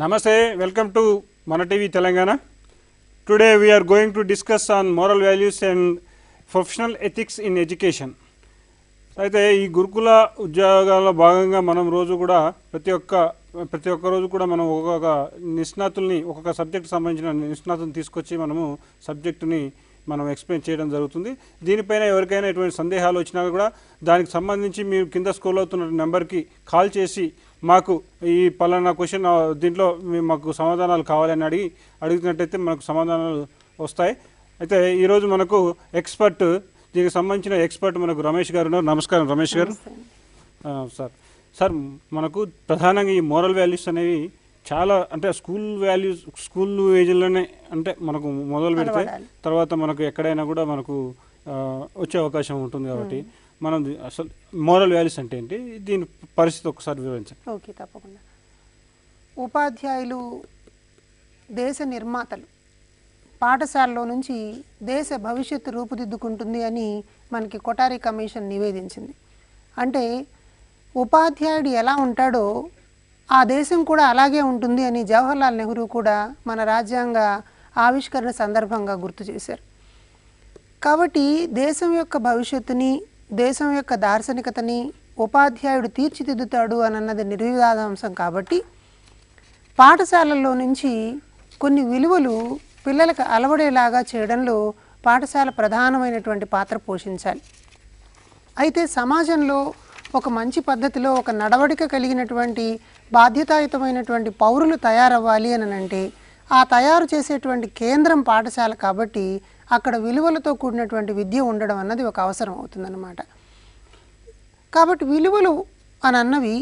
Namaste, welcome to Mana TV Telangana. Today we are going to discuss on moral values and professional ethics in education. అయితే ఈ గురుకుల ఉద్యోగాల భాగంగా మనం రోజు కూడా ప్రతి ఒక్క రోజు కూడా మనం ఒక్కొక్క నిష్ణాతుల్ని ఒక్కొక్క సబ్జెక్ట్ సంబంధించిన నిష్ణాతుల్ని తీసుకొచ్చి మనము సబ్జెక్టుని మనం ఎక్స్ప్లెయిన్ చేయడం జరుగుతుంది. దీనిపైన ఎవరికైనా ఎటువంటి సందేహాలు వచ్చినా కూడా దానికి సంబంధించి మీరు కింద స్క్రోల్ అవుతున్న నెంబర్కి కాల్ చేసి మాకు ఈ పలానా క్వశ్చన్ దీంట్లో మాకు సమాధానాలు కావాలని అడిగినట్టయితే మనకు సమాధానాలు వస్తాయి. అయితే ఈరోజు మనకు ఎక్స్పర్ట్ దీనికి సంబంధించిన ఎక్స్పర్ట్ మనకు రమేష్ గారు ఉన్నారు. నమస్కారం రమేష్ గారు. సార్ మనకు ప్రధానంగా ఈ మోరల్ వాల్యూస్ అనేవి చాలా అంటే స్కూల్ ఏజ్లోనే అంటే మనకు మొదలు పెడితే తర్వాత మనకు ఎక్కడైనా కూడా మనకు వచ్చే అవకాశం ఉంటుంది. కాబట్టి మనం అసలు మోరల్ వాల్యూస్ అంటే ఏంటి, దీని పరిస్థితి ఒకసారి వివరించండి. ఓకే, తప్పకుండా. ఉపాధ్యాయులు దేశ నిర్మాతలు. పాఠశాలలో నుంచి దేశ భవిష్యత్తు రూపుదిద్దుకుంటుంది అని మనకి కొఠారి కమిషన్ నివేదించింది. అంటే ఉపాధ్యాయుడు ఎలా ఉంటాడో ఆ దేశం కూడా అలాగే ఉంటుంది అని జవహర్లాల్ నెహ్రూ కూడా మన రాజ్యాంగ ఆవిష్కరణ సందర్భంగా గుర్తు చేశారు. కాబట్టి దేశం యొక్క భవిష్యత్తుని, దేశం యొక్క దార్శనికతని ఉపాధ్యాయుడు తీర్చిదిద్దుతాడు అన్నది నిర్వివాదాంశం. కాబట్టి పాఠశాలల్లో నుంచి కొన్ని విలువలు పిల్లలకు అలవడేలాగా చేయడంలో పాఠశాల ప్రధానమైనటువంటి పాత్ర పోషించాలి. అయితే సమాజంలో ఒక మంచి పద్ధతిలో ఒక నడవడిక కలిగినటువంటి బాధ్యతాయుతమైనటువంటి పౌరులు తయారవ్వాలి అని అంటే ఆ తయారు చేసేటువంటి కేంద్రం పాఠశాల. కాబట్టి అక్కడ విలువలతో కూడినటువంటి విద్య ఉండడం అన్నది ఒక అవసరం అవుతుందన్నమాట. కాబట్టి విలువలు అని అన్నవి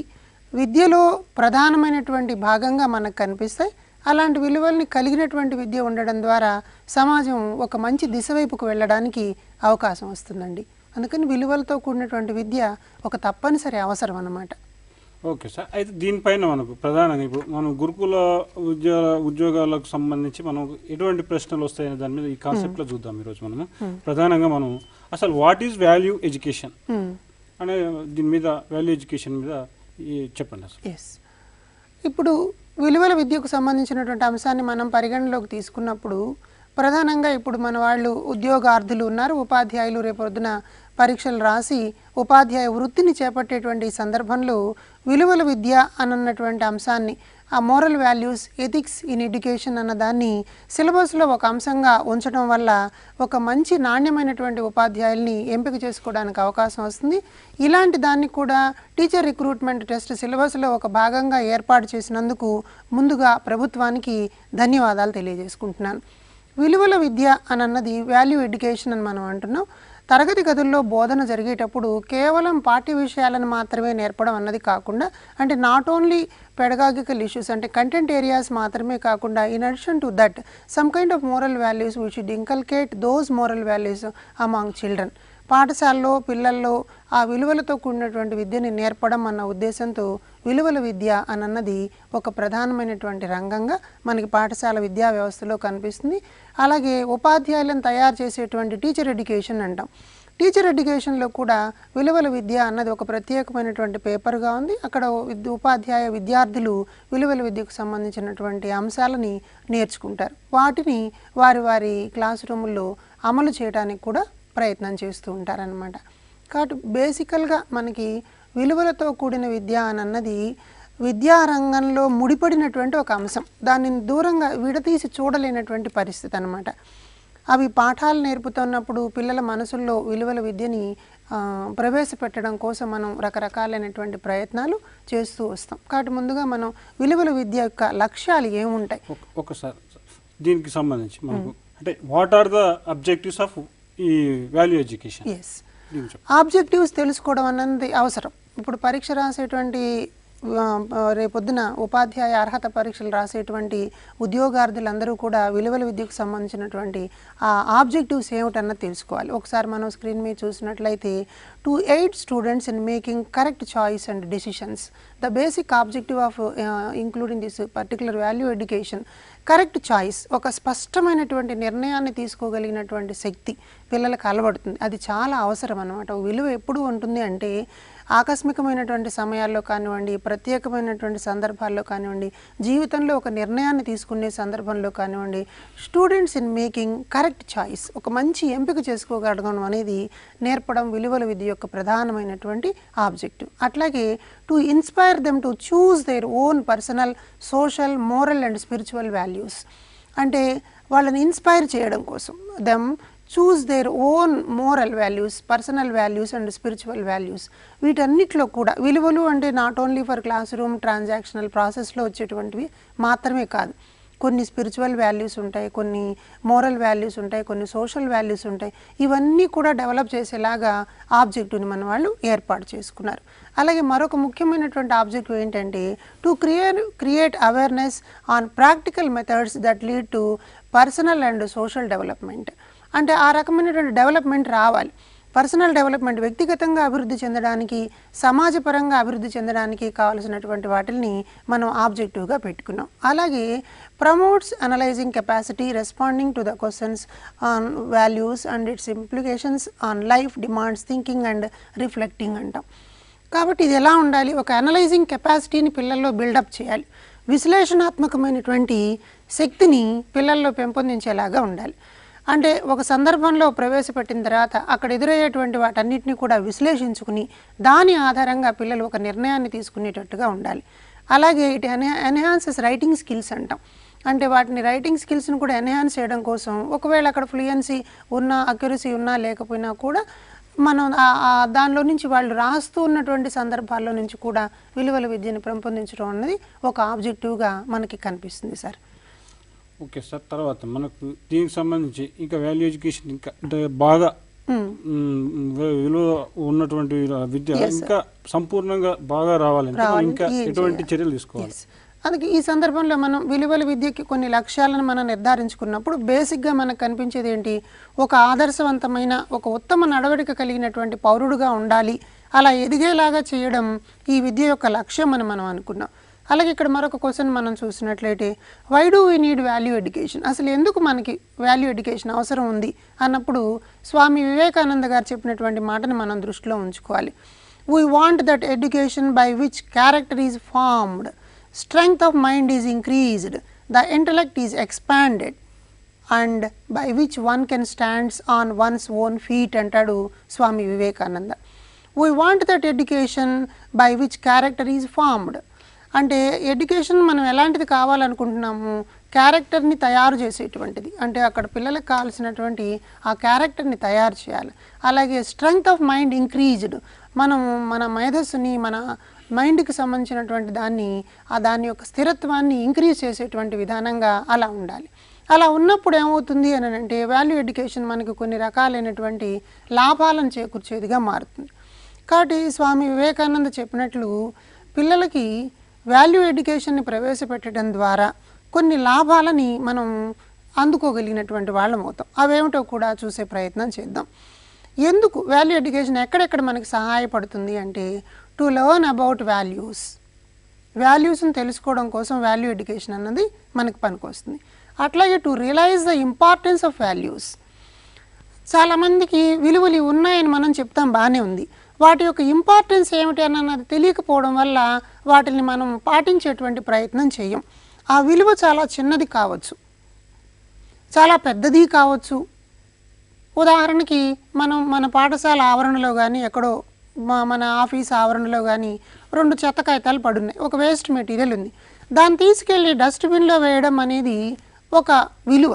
విద్యలో ప్రధానమైనటువంటి భాగంగా మనకు కనిపిస్తాయి. అలాంటి విలువల్ని కలిగినటువంటి విద్య ఉండడం ద్వారా సమాజం ఒక మంచి దిశ వైపుకు వెళ్ళడానికి అవకాశం వస్తుందండి. అందుకని విలువలతో కూడినటువంటి విద్య ఒక తప్పనిసరి అవసరం అన్నమాట. Okay sir. అయితే దీనిపైన మనకు ప్రధానంగా ఇప్పుడు మనం గురుకుల ఉద్యోగాలకు సంబంధించి మనం ఎటువంటి ప్రశ్నలు వస్తాయనే దాని మీద ఈ కాన్సెప్ట్లో చూద్దాం ఈరోజు. మనము ప్రధానంగా మనం అసలు వాట్ ఈజ్ వాల్యూ ఎడ్యుకేషన్ అనే దీని మీద వాల్యూ ఎడ్యుకేషన్ మీద చెప్పండి అసలు. ఇప్పుడు విలువల విద్యకు సంబంధించినటువంటి అంశాన్ని మనం పరిగణలోకి తీసుకున్నప్పుడు ప్రధానంగా ఇప్పుడు మన వాళ్ళు ఉద్యోగార్థులు ఉన్నారు, ఉపాధ్యాయులు రేపొద్దున పరీక్షలు రాసి ఉపాధ్యాయ వృత్తిని చేపట్టేటువంటి సందర్భంలో విలువల విద్య అన్నటువంటి అంశాన్ని, ఆ moral values, ethics in education అన్న దాన్ని సిలబస్లో ఒక అంశంగా ఉంచడం వల్ల ఒక మంచి నాణ్యమైనటువంటి ఉపాధ్యాయుల్ని ఎంపిక చేసుకోవడానికి అవకాశం వస్తుంది. ఇలాంటి దాన్ని కూడా టీచర్ రిక్రూట్మెంట్ టెస్ట్ సిలబస్లో ఒక భాగంగా ఏర్పాటు చేసినందుకు ముందుగా ప్రభుత్వానికి ధన్యవాదాలు తెలియజేసుకుంటున్నాను. విలువల విద్య అన్నది వాల్యూ ఎడ్యుకేషన్ అని మనం అంటున్నాం. తరగతి గదుల్లో బోధన జరిగేటప్పుడు కేవలం పాఠ్య విషయాలను మాత్రమే నేర్పడం అన్నది కాకుండా, అంటే నాట్ ఓన్లీ పెడగాగికల్ ఇష్యూస్ అంటే కంటెంట్ ఏరియాస్ మాత్రమే కాకుండా in addition to that some kind of moral values we should inculcate those moral values among children. పాఠశాలలో పిల్లల్లో ఆ విలువలతో కూడినటువంటి విద్యని నేర్పడం అన్న ఉద్దేశంతో విలువల విద్య అన్నది ఒక ప్రధానమైనటువంటి రంగంగా మనకి పాఠశాల విద్యా వ్యవస్థలో కనిపిస్తుంది. అలాగే ఉపాధ్యాయులను తయారు చేసేటువంటి టీచర్ ఎడ్యుకేషన్ అంటాం. టీచర్ ఎడ్యుకేషన్లో కూడా విలువల విద్య అన్నది ఒక ప్రత్యేకమైనటువంటి పేపర్గా ఉంది. అక్కడ ఉపాధ్యాయ విద్యార్థులు విలువల విద్యకు సంబంధించినటువంటి అంశాలని నేర్చుకుంటారు. వాటిని వారి వారి క్లాస్ రూముల్లో అమలు చేయడానికి కూడా ప్రయత్నం చేస్తూ ఉంటారనమాట. కాబట్టి బేసికల్గా మనకి విలువలతో కూడిన విద్య అన్నది విద్యారంగంలో ముడిపడినటువంటి ఒక అంశం. దానిని దూరంగా విడతీసి చూడలేనటువంటి పరిస్థితి అనమాట. అవి పాఠాలు నేర్పుతున్నప్పుడు పిల్లల మనసుల్లో విలువల విద్యని ప్రవేశపెట్టడం కోసం మనం రకరకాలైనటువంటి ప్రయత్నాలు చేస్తూ వస్తాం. కాబట్టి ముందుగా మనం విలువల విద్య యొక్క లక్ష్యాలు ఏముంటాయి ఒకసారి దీనికి సంబంధించి మనకు అంటే what are the objectives of ఈ వాల్యూ ఎడ్యుకేషన్? ఆబ్జెక్టివ్స్ తెలుసుకోవడం అన్నది అవసరం. ఇప్పుడు పరీక్ష రాసేటువంటి రేపొద్దున ఉపాధ్యాయ అర్హత పరీక్షలు రాసేటువంటి ఉద్యోగార్థులందరూ కూడా విలువల విద్యకు సంబంధించినటువంటి ఆ ఆబ్జెక్టివ్స్ ఏమిటన్నది తెలుసుకోవాలి. ఒకసారి మనం స్క్రీన్ మీద చూసినట్లయితే to aid students in making correct choice and decisions the basic objective of including this particular value education correct choice, ఒక స్పష్టమైనటువంటి నిర్ణయాన్ని తీసుకోగలిగినటువంటి శక్తి పిల్లలకు అలవడుతుంది. అది చాలా అవసరం అన్నమాట. విలువ ఎప్పుడు ఉంటుంది అంటే ఆకస్మికమైనటువంటి సమయాల్లో కానివ్వండి, ప్రత్యేకమైనటువంటి సందర్భాల్లో కానివ్వండి, జీవితంలో ఒక నిర్ణయాన్ని తీసుకునే సందర్భంలో కానివ్వండి, students in making correct choice, ఒక మంచి ఎంపిక చేసుకోగలగడం అనేది నేర్పడం విలువల విద్య యొక్క ప్రధానమైనటువంటి ఆబ్జెక్టివ్. అట్లాగే to inspire them to choose their own personal, social, moral and spiritual values. అంటే వాళ్ళని ఇన్స్పైర్ చేయడం కోసం them choose their own moral values, personal values and spiritual values. వీటన్నిటిలో కూడా విలువలు అంటే not only for class room transactional ప్రాసెస్లో వచ్చేటువంటివి మాత్రమే కాదు. కొన్ని స్పిరిచువల్ వాల్యూస్ ఉంటాయి, కొన్ని మోరల్ వాల్యూస్ ఉంటాయి, కొన్ని సోషల్ వాల్యూస్ ఉంటాయి. ఇవన్నీ కూడా డెవలప్ చేసేలాగా ఆబ్జెక్టివ్ని మన వాళ్ళు ఏర్పాటు చేసుకున్నారు. అలాగే మరొక ముఖ్యమైనటువంటి ఆబ్జెక్టివ్ ఏంటంటే to create awareness on practical methods that lead to personal and social development. అంటే ఆ రకమైనటువంటి డెవలప్మెంట్ రావాలి. పర్సనల్ డెవలప్మెంట్, వ్యక్తిగతంగా అభివృద్ధి చెందడానికి, సమాజపరంగా అభివృద్ధి చెందడానికి కావాల్సినటువంటి వాటిని మనం ఆబ్జెక్టివ్గా పెట్టుకున్నాం. అలాగే promotes analysing capacity, responding to the questions on values and it's implications on life demands, thinking and reflecting అంటాం. కాబట్టి ఇది ఎలా ఉండాలి? ఒక అనలైజింగ్ కెపాసిటీని పిల్లల్లో బిల్డప్ చేయాలి. విశ్లేషణాత్మకమైనటువంటి శక్తిని పిల్లల్లో పెంపొందించేలాగా ఉండాలి. అంటే ఒక సందర్భంలో ప్రవేశపెట్టిన తర్వాత అక్కడ ఎదురయ్యేటువంటి వాటన్నిటిని కూడా విశ్లేషించుకుని దాని ఆధారంగా పిల్లలు ఒక నిర్ణయాన్ని తీసుకునేటట్టుగా ఉండాలి. అలాగే ఇట్ ఎన్హాన్సెస్ రైటింగ్ స్కిల్స్ అంటాం. అంటే వాటిని రైటింగ్ స్కిల్స్ని కూడా ఎన్హాన్స్ చేయడం కోసం ఒకవేళ అక్కడ ఫ్లూయెన్సీ ఉన్నా, అక్యురసీ ఉన్నా లేకపోయినా కూడా మనం దానిలో నుంచి వాళ్ళు రాస్తూ ఉన్నటువంటి సందర్భాల్లో నుంచి కూడా విలువల విద్యను పెంపొందించడం అన్నది ఒక ఆబ్జెక్టివ్గా మనకి కనిపిస్తుంది సార్. Okay sir. తర్వాత మనకు దీనికి సంబంధించి ఇంకా వాల్యూ ఎడ్యుకేషన్ ఇంకా అంటే బాగా విలువ ఉన్నటువంటి విద్య ఇంకా సంపూర్ణంగా బాగా రావాలంటే ఇంకా ఎటువంటి చర్యలు తీసుకోవాలి? అందుకే ఈ సందర్భంలో మనం విలువల విద్యకి కొన్ని లక్ష్యాలను మనం నిర్ధారించుకున్నప్పుడు బేసిక్గా మనకు కనిపించేది ఏంటి? ఒక ఆదర్శవంతమైన, ఒక ఉత్తమ నడవడిక కలిగినటువంటి పౌరుడుగా ఉండాలి. అలా ఎదిగేలాగా చేయడం ఈ విద్య యొక్క లక్ష్యం అని మనం అనుకున్నాం. అలాగే ఇక్కడ మరొక క్వశ్చన్ మనం చూసినట్లయితే why do we need value education? అసలు ఎందుకు మనకి వాల్యూ ఎడ్యుకేషన్ అవసరం ఉంది అన్నప్పుడు స్వామి వివేకానంద గారు చెప్పినటువంటి మాటని మనం దృష్టిలో ఉంచుకోవాలి. We want that education by which character is formed, strength of mind is increased, the intellect is expanded and by which one can stand on one's own feet అంటాడు Swami Vivekananda. We want that education by which character is formed. అంటే education మనం ఎలాంటిది కావాలనుకుంటున్నాము? క్యారెక్టర్ని తయారు చేసేటువంటిది. అంటే అక్కడ పిల్లలకు కావాల్సినటువంటి ఆ క్యారెక్టర్ని తయారు చేయాలి. అలాగే స్ట్రెంగ్త్ ఆఫ్ మైండ్ ఇంక్రీజ్డ్, మనం మన మేధస్సుని, మన మైండ్కి సంబంధించినటువంటి దాని యొక్క స్థిరత్వాన్ని ఇంక్రీజ్ చేసేటువంటి విధానంగా అలా ఉండాలి. అలా ఉన్నప్పుడు ఏమవుతుంది అని అంటే వాల్యూ ఎడ్యుకేషన్ మనకు కొన్ని రకాలైనటువంటి లాభాలను చేకూర్చేదిగా మారుతుంది. కాబట్టి స్వామి వివేకానంద చెప్పినట్లు పిల్లలకి వాల్యూ ఎడ్యుకేషన్ని ప్రవేశపెట్టడం ద్వారా కొన్ని లాభాలని మనం అందుకోగలిగినటువంటి వాళ్ళం అవుతాం. అవేమిటో కూడా చూసే ప్రయత్నం చేద్దాం. ఎందుకు వాల్యూ ఎడ్యుకేషన్ ఎక్కడెక్కడ మనకి సహాయపడుతుంది అంటే టు లెర్న్ అబౌట్ వాల్యూస్ని తెలుసుకోవడం కోసం వాల్యూ ఎడ్యుకేషన్ అన్నది మనకు పనికొస్తుంది. అట్లాగే to realise the importance of values. చాలామందికి విలువలు ఉన్నాయని మనం చెప్తాం, బాగానే ఉంది. వాటి యొక్క ఇంపార్టెన్స్ ఏమిటి అన్నది తెలియకపోవడం వల్ల వాటిని మనం పాటించేటువంటి ప్రయత్నం చేయం. ఆ విలువ చాలా చిన్నది కావచ్చు, చాలా పెద్దది కావచ్చు. ఉదాహరణకి మనం మన పాఠశాల ఆవరణలో కానీ ఎక్కడో మన ఆఫీస్ ఆవరణలో కానీ 2 చెత్త కాగితాలు పడున్నాయి, ఒక వేస్ట్ మెటీరియల్ ఉంది. దాన్ని తీసుకెళ్ళి డస్ట్బిన్లో వేయడం అనేది ఒక విలువ.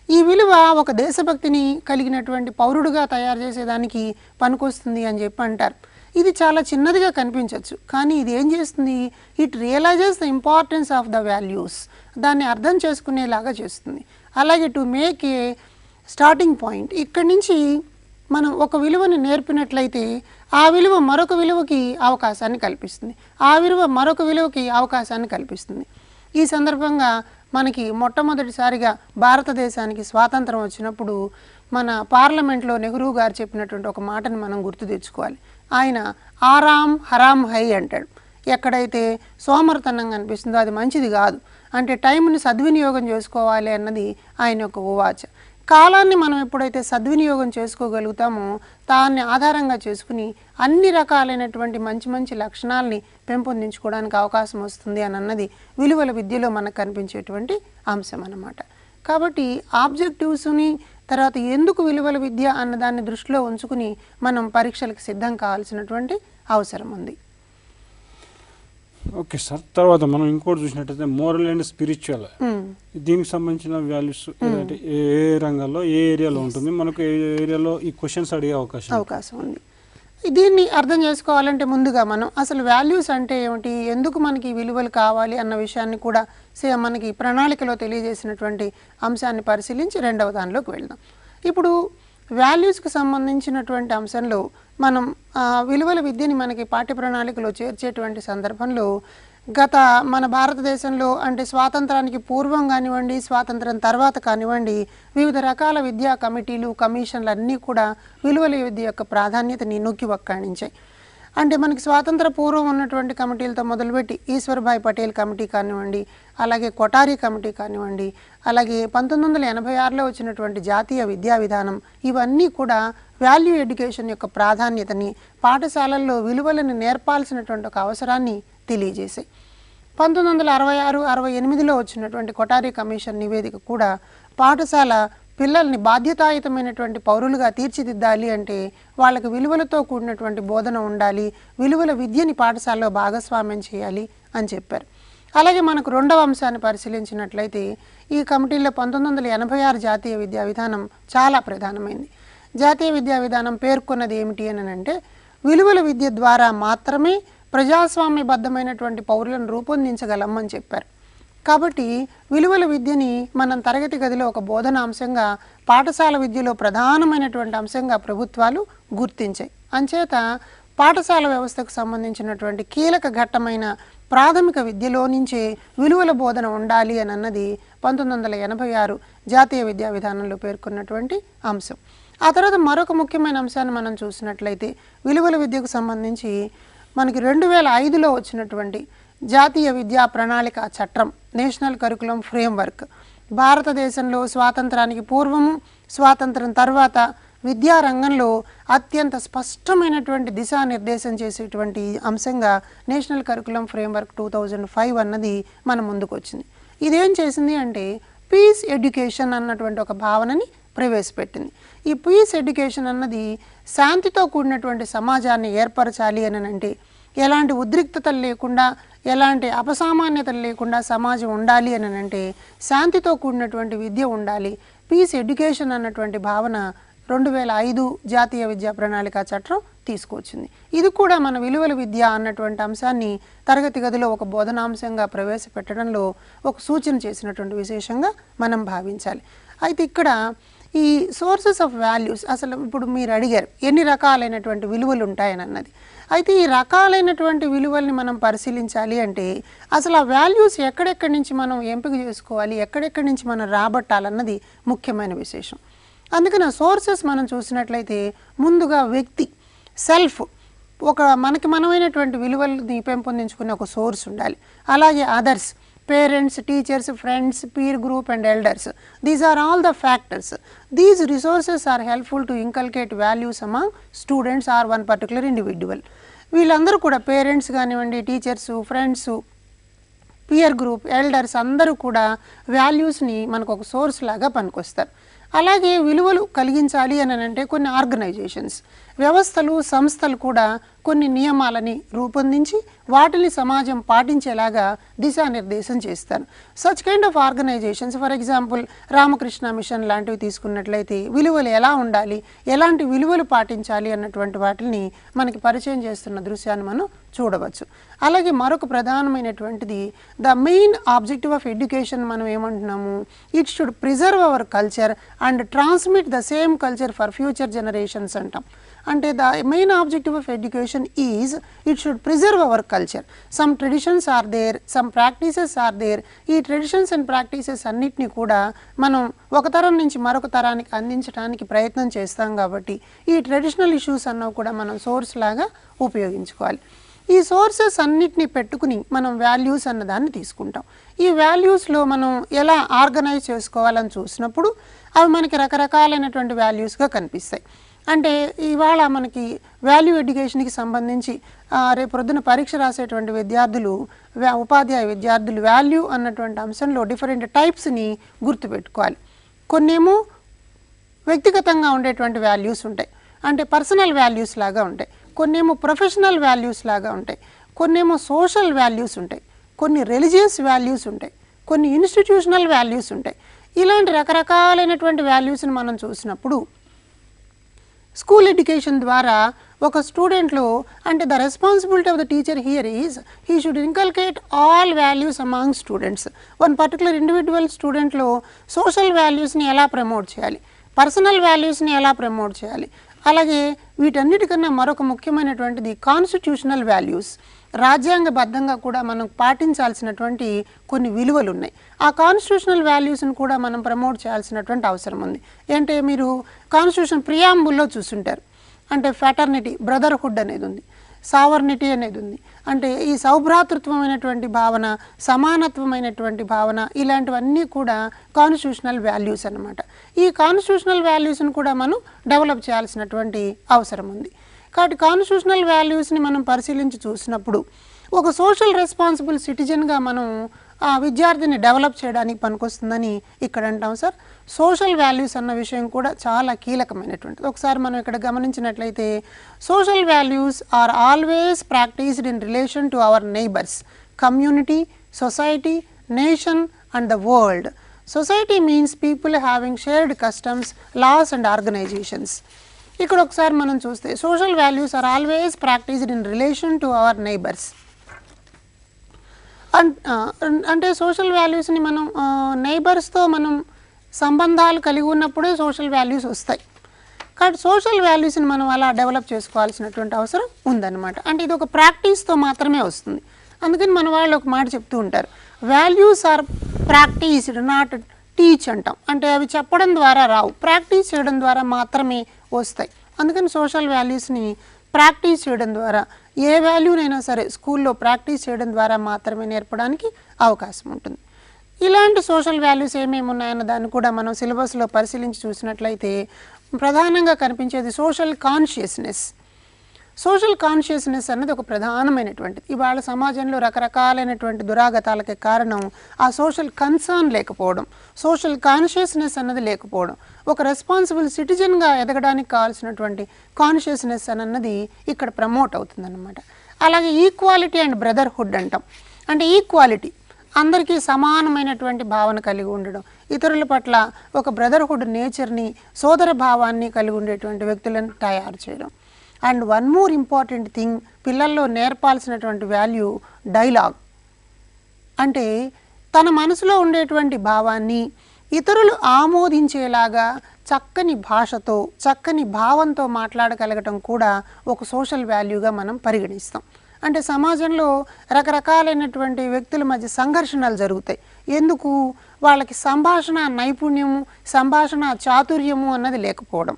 ఈ విలువ ఒక దేశభక్తిని కలిగినటువంటి పౌరుడుగా తయారు చేసేదానికి పనికొస్తుంది అని చెప్పి అంటారు. ఇది చాలా చిన్నదిగా కనిపించవచ్చు, కానీ ఇది ఏం చేస్తుంది? It realises the importance of the values. దాన్ని అర్థం చేసుకునేలాగా చేస్తుంది. అలాగే to make a starting point. ఇక్కడి నుంచి మనం ఒక విలువని నేర్పినట్లయితే ఆ విలువ మరొక విలువకి అవకాశాన్ని కల్పిస్తుంది, ఆ విలువ మరొక విలువకి అవకాశాన్ని కల్పిస్తుంది. ఈ సందర్భంగా మనకి మొట్టమొదటిసారిగా భారతదేశానికి స్వాతంత్రం వచ్చినప్పుడు మన పార్లమెంట్లో నెహ్రూ గారు చెప్పినటువంటి ఒక మాటని మనం గుర్తు తెచ్చుకోవాలి. ఆయన ఆరామ్ హరామ్ హై అంటాడు. ఎక్కడైతే సోమరితనంగా అనిపిస్తుందో అది మంచిది కాదు, అంటే టైంని సద్వినియోగం చేసుకోవాలి అన్నది ఆయన యొక్క ఉవాచ. కాలాన్ని మనం ఎప్పుడైతే సద్వినియోగం చేసుకోగలుగుతామో దాన్ని ఆధారంగా చేసుకుని అన్ని రకాలైనటువంటి మంచి మంచి లక్షణాలని పెంపొందించుకోవడానికి అవకాశం వస్తుంది అని అన్నది విలువల విద్యలో మనకు కనిపించేటువంటి అంశం అన్నమాట. కాబట్టి ఆబ్జెక్టివ్స్ని తర్వాత ఎందుకు విలువల విద్య అన్నదాన్ని దృష్టిలో ఉంచుకుని మనం పరీక్షలకు సిద్ధం కావాల్సినటువంటి అవసరం ఉంది. ఓకే సార్, తర్వాత మనం ఇంకోటి చూసినట్టయితే మోరల్ అండ్ స్పిరిచువల్, దీనికి సంబంధించిన వాల్యూస్ ఏంటంటే ఏ రంగంలో ఏ ఏరియాలో ఉంటుంది, మనకు ఏ ఏరియాలో ఈ క్వశ్చన్స్ అడిగే అవకాశం ఉంది. దీన్ని అర్థం చేసుకోవాలంటే ముందుగా మనం అసలు వాల్యూస్ అంటే ఏమిటి, ఎందుకు మనకి విలువలు కావాలి అన్న విషయాన్ని కూడా మనకి ప్రణాళికలో తెలియజేసినటువంటి అంశాన్ని పరిశీలించి రెండవ దానిలోకి వెళ్దాం. ఇప్పుడు వాల్యూస్కి సంబంధించినటువంటి అంశంలో మనం విలువల విద్యని మనకి పాఠ్య ప్రణాళికలో చేర్చేటువంటి సందర్భంలో మన భారతదేశంలో అంటే స్వాతంత్రానికి పూర్వం కానివ్వండి, స్వాతంత్రం తర్వాత కానివ్వండి, వివిధ రకాల విద్యా కమిటీలు, కమిషన్లు అన్నీ కూడా విలువల విద్య యొక్క ప్రాధాన్యతని నొక్కి వక్కాణించాయి. అంటే మనకి స్వాతంత్ర పూర్వం ఉన్నటువంటి కమిటీలతో మొదలుపెట్టి ఈశ్వర్భాయ్ పటేల్ కమిటీ కానివ్వండి, అలాగే కొఠారి కమిటీ కానివ్వండి, అలాగే 1986లో వచ్చినటువంటి జాతీయ విద్యా విధానం, ఇవన్నీ కూడా వాల్యూ ఎడ్యుకేషన్ యొక్క ప్రాధాన్యతని, పాఠశాలల్లో విలువలను నేర్పాల్సినటువంటి ఒక అవసరాన్ని తెలియజేశాయి. 1966-68లో వచ్చినటువంటి కొఠారి కమిషన్ నివేదిక కూడా పాఠశాల పిల్లల్ని బాధ్యతాయుతమైనటువంటి పౌరులుగా తీర్చిదిద్దాలి అంటే వాళ్ళకి విలువలతో కూడినటువంటి బోధన ఉండాలి, విలువల విద్యని పాఠశాలలో భాగస్వామ్యం చేయాలి అని చెప్పారు. అలాగే మనకు రెండవ అంశాన్ని పరిశీలించినట్లయితే ఈ కమిటీలో 1986 జాతీయ విద్యా విధానం చాలా ప్రధానమైంది. జాతీయ విద్యా విధానం పేర్కొన్నది ఏమిటి అని అంటే విలువల విద్య ద్వారా మాత్రమే ప్రజాస్వామ్యబద్ధమైనటువంటి పౌరులను రూపొందించగలమని చెప్పారు. కాబట్టి విలువల విద్యని మనం తరగతి గదిలో ఒక బోధన అంశంగా, పాఠశాల విద్యలో ప్రధానమైనటువంటి అంశంగా ప్రభుత్వాలు గుర్తించాయి. అంచేత పాఠశాల వ్యవస్థకు సంబంధించినటువంటి కీలక ఘట్టమైన ప్రాథమిక విద్యలో నుంచే విలువల బోధన ఉండాలి అని అన్నది 1986 జాతీయ విద్యా విధానంలో పేర్కొన్నటువంటి అంశం. ఆ తర్వాత మరొక ముఖ్యమైన అంశాన్ని మనం చూసినట్లయితే విలువల విద్యకు సంబంధించి మనకి 2005లో వచ్చినటువంటి జాతీయ విద్యా ప్రణాళిక చట్టం, నేషనల్ కరికులం ఫ్రేమ్వర్క్, భారతదేశంలో స్వాతంత్రానికి పూర్వము, స్వాతంత్రం తర్వాత విద్యారంగంలో అత్యంత స్పష్టమైనటువంటి దిశానిర్దేశం చేసేటువంటి అంశంగా నేషనల్ కరికులం ఫ్రేమ్వర్క్ 2005 అన్నది మన ముందుకు వచ్చింది. ఇదేం చేసింది అంటే పీస్ ఎడ్యుకేషన్ అన్నటువంటి ఒక భావనని ప్రవేశపెట్టింది. ఈ పీస్ ఎడ్యుకేషన్ అన్నది శాంతితో కూడినటువంటి సమాజాన్ని ఏర్పరచాలి అని అంటే, ఎలాంటి ఉద్రిక్తతలు లేకుండా, ఎలాంటి అపసామాన్యతలు లేకుండా సమాజం ఉండాలి అని అంటే శాంతితో కూడినటువంటి విద్య ఉండాలి. పీస్ ఎడ్యుకేషన్ అన్నటువంటి భావన 2005 జాతీయ విద్యా ప్రణాళిక చట్టం తీసుకొచ్చింది. ఇది కూడా మన విలువల విద్య అన్నటువంటి అంశాన్ని తరగతి గదిలో ఒక బోధనాంశంగా ప్రవేశపెట్టడంలో ఒక సూచన చేసినటువంటి విశేషంగా మనం భావించాలి. అయితే ఇక్కడ ఈ సోర్సెస్ ఆఫ్ వాల్యూస్, అసలు ఇప్పుడు మీరు అడిగారు ఎన్ని రకాలైనటువంటి విలువలు ఉంటాయని అన్నది. అయితే ఈ రకాలైనటువంటి విలువల్ని మనం పరిశీలించాలి అంటే అసలు ఆ వాల్యూస్ ఎక్కడెక్కడి నుంచి మనం ఎంపిక చేసుకోవాలి, ఎక్కడెక్కడి నుంచి మనం రాబట్టాలన్నది ముఖ్యమైన విశేషం. అందుకని ఆ సోర్సెస్ మనం చూసినట్లయితే ముందుగా వ్యక్తి, సెల్ఫ్, ఒక మనమైనటువంటి విలువల్ని పెంపొందించుకునే ఒక సోర్స్ ఉండాలి. అలాగే others, parents, teachers, friends, peer group and elders, these are all the factors. These resources are helpful to inculcate values among students or one particular individual. వీళ్ళందరూ కూడా పేరెంట్స్ కానివ్వండి, teachers, friends, peer group, elders అందరూ కూడా వాల్యూస్ని మనకు ఒక source లాగా పనికొస్తారు. అలాగే విలువలు కలిగించాలి అని అంటే కొన్ని ఆర్గనైజేషన్స్, వ్యవస్థలు, సంస్థలు కూడా కొన్ని నియమాలని రూపొందించి వాటిని సమాజం పాటించేలాగా దిశానిర్దేశం చేస్తారు. Such kind of organisations, for example Ramakrishna Mission లాంటివి తీసుకున్నట్లయితే విలువలు ఎలా ఉండాలి, ఎలాంటి విలువలు పాటించాలి అన్నటువంటి వాటిని మనకి పరిచయం చేస్తున్న దృశ్యాన్ని మనం చూడవచ్చు. అలాగే మరొక ప్రధానమైనటువంటిది the main objective of education మనం ఏమంటున్నాము, it should preserve our culture and transmit the same culture for future generations అంటాం. అంటే the main objective of education is it should preserve our culture. Some traditions are there, some practices are there. ఈ traditions and practices అన్నిటినీ కూడా మనం ఒక తరం నుంచి మరొక తరానికి అందించడానికి ప్రయత్నం చేస్తాం. కాబట్టి ఈ ట్రెడిషనల్ ఇష్యూస్ అన్నవి కూడా మనం సోర్స్ లాగా ఉపయోగించుకోవాలి. ఈ సోర్సెస్ అన్నిటినీ పెట్టుకుని మనం వాల్యూస్ అన్నదాన్ని తీసుకుంటాం. ఈ వాల్యూస్లో మనం ఎలా ఆర్గనైజ్ చేసుకోవాలని చూసినప్పుడు అవి మనకి రకరకాలైనటువంటి వాల్యూస్గా కనిపిస్తాయి. అంటే ఇవాళ మనకి వాల్యూ ఎడ్యుకేషన్కి సంబంధించి రేపు పొద్దున పరీక్ష రాసేటువంటి విద్యార్థులు, ఉపాధ్యాయ విద్యార్థులు వాల్యూ అన్నటువంటి అంశంలో డిఫరెంట్ టైప్స్ని గుర్తుపెట్టుకోవాలి. కొన్నేమో వ్యక్తిగతంగా ఉండేటువంటి వాల్యూస్ ఉంటాయి, అంటే పర్సనల్ వాల్యూస్ లాగా ఉంటాయి. కొన్నేమో ప్రొఫెషనల్ వాల్యూస్ లాగా ఉంటాయి. కొన్నేమో సోషల్ వాల్యూస్ ఉంటాయి. కొన్ని రిలీజియస్ వాల్యూస్ ఉంటాయి. కొన్ని ఇన్స్టిట్యూషనల్ వాల్యూస్ ఉంటాయి. ఇలాంటి రకరకాలైనటువంటి వాల్యూస్ని మనం చూసినప్పుడు స్కూల్ ఎడ్యుకేషన్ ద్వారా ఒక స్టూడెంట్లో, అంటే the responsibility of the teacher here is he should inculcate all values among students. One particular individual స్టూడెంట్లో సోషల్ వాల్యూస్ని ఎలా ప్రమోట్ చేయాలి, పర్సనల్ వాల్యూస్ని ఎలా ప్రమోట్ చేయాలి, అలాగే వీటన్నిటికన్నా మరొక ముఖ్యమైనటువంటిది కాన్స్టిట్యూషనల్ వాల్యూస్. రాజ్యాంగబద్ధంగా కూడా మనం పాటించాల్సినటువంటి కొన్ని విలువలు ఉన్నాయి. ఆ కాన్స్టిట్యూషనల్ వాల్యూస్ని కూడా మనం ప్రమోట్ చేయాల్సినటువంటి అవసరం ఉంది. అంటే మీరు కాన్స్టిట్యూషన్ ప్రియాంబుల్లో చూసుంటారు, అంటే ఫ్యాటర్నిటీ, బ్రదర్హుడ్ అనేది ఉంది, సావర్నిటీ అనేది ఉంది. అంటే ఈ సౌభ్రాతృత్వమైనటువంటి భావన, సమానత్వమైనటువంటి భావన, ఇలాంటివన్నీ కూడా కాన్స్టిట్యూషనల్ వాల్యూస్ అన్నమాట. ఈ కాన్స్టిట్యూషనల్ వాల్యూస్ని కూడా మనం డెవలప్ చేయాల్సినటువంటి అవసరం ఉంది. కాబట్టి కాన్స్టిట్యూషనల్ వాల్యూస్ని మనం పరిశీలించి చూసినప్పుడు ఒక సోషల్ రెస్పాన్సిబుల్ సిటిజన్గా మనం ఆ విద్యార్థిని డెవలప్ చేయడానికి పనికొస్తుందని ఇక్కడ అంటాం సార్. సోషల్ వాల్యూస్ అన్న విషయం కూడా చాలా కీలకమైనటువంటిది. ఒకసారి మనం ఇక్కడ గమనించినట్లయితే social values are always practised in relation to our neighbours, community, society, nation and the world. Society means people having shared customs, laws and organisations. ఇక్కడ ఒకసారి మనం చూస్తే social values are always practised in relation to our neighbours. అంటే social వాల్యూస్ని మనం నైబర్స్తో మనం సంబంధాలు కలిగి ఉన్నప్పుడే సోషల్ వాల్యూస్ వస్తాయి. కాబట్టి సోషల్ వాల్యూస్ని మనం అలా డెవలప్ చేసుకోవాల్సినటువంటి అవసరం ఉందన్నమాట. అంటే ఇది ఒక ప్రాక్టీస్తో మాత్రమే వస్తుంది. అందుకని మన వాళ్ళు ఒక మాట చెప్తూ ఉంటారు, values are practised not teach అంటాం. అంటే అవి చెప్పడం ద్వారా రావు, ప్రాక్టీస్ చేయడం ద్వారా మాత్రమే వస్తాయి. అందుకని సోషల్ వాల్యూస్ని ప్రాక్టీస్ చేయడం ద్వారా, ఏ వాల్యూనైనా సరే స్కూల్లో ప్రాక్టీస్ చేయడం ద్వారా మాత్రమే నేర్పడానికి అవకాశం ఉంటుంది. ఇలాంటి సోషల్ వాల్యూస్ ఏమేమి ఉన్నాయన్న దాన్ని కూడా మనం సిలబస్లో పరిశీలించి చూసినట్లయితే ప్రధానంగా కనిపించేది సోషల్ కాన్షియస్నెస్. సోషల్ కాన్షియస్నెస్ అన్నది ఒక ప్రధానమైనటువంటిది. ఇవాళ సమాజంలో రకరకాలైనటువంటి దురాగతాలకి కారణం ఆ సోషల్ కన్సర్న్ లేకపోవడం, సోషల్ కాన్షియస్నెస్ అన్నది లేకపోవడం. ఒక రెస్పాన్సిబుల్ సిటిజన్గా ఎదగడానికి కావాల్సినటువంటి కాన్షియస్నెస్ అన్నది ఇక్కడ ప్రమోట్ అవుతుందన్నమాట. అలాగే ఈక్వాలిటీ అండ్ బ్రదర్హుడ్ అంటాం. అంటే ఈక్వాలిటీ, అందరికీ సమానమైనటువంటి భావన కలిగి ఉండడం, ఇతరుల పట్ల ఒక బ్రదర్హుడ్ నేచర్ని, సోదర భావాన్ని కలిగి ఉండేటువంటి వ్యక్తులను తయారు చేయడం. And one more important thing, పిల్లల్లో నేర్పాల్సినటువంటి వాల్యూ డైలాగ్. అంటే తన మనసులో ఉండేటువంటి భావాన్ని ఇతరులు ఆమోదించేలాగా చక్కని భాషతో, చక్కని భావంతో మాట్లాడగలగటం కూడా ఒక సోషల్ వాల్యూగా మనం పరిగణిస్తాం. అంటే సమాజంలో రకరకాలైనటువంటి వ్యక్తుల మధ్య సంఘర్షణలు జరుగుతాయి. ఎందుకు? వాళ్ళకి సంభాషణ నైపుణ్యము, సంభాషణ చాతుర్యము అన్నది లేకపోవడం.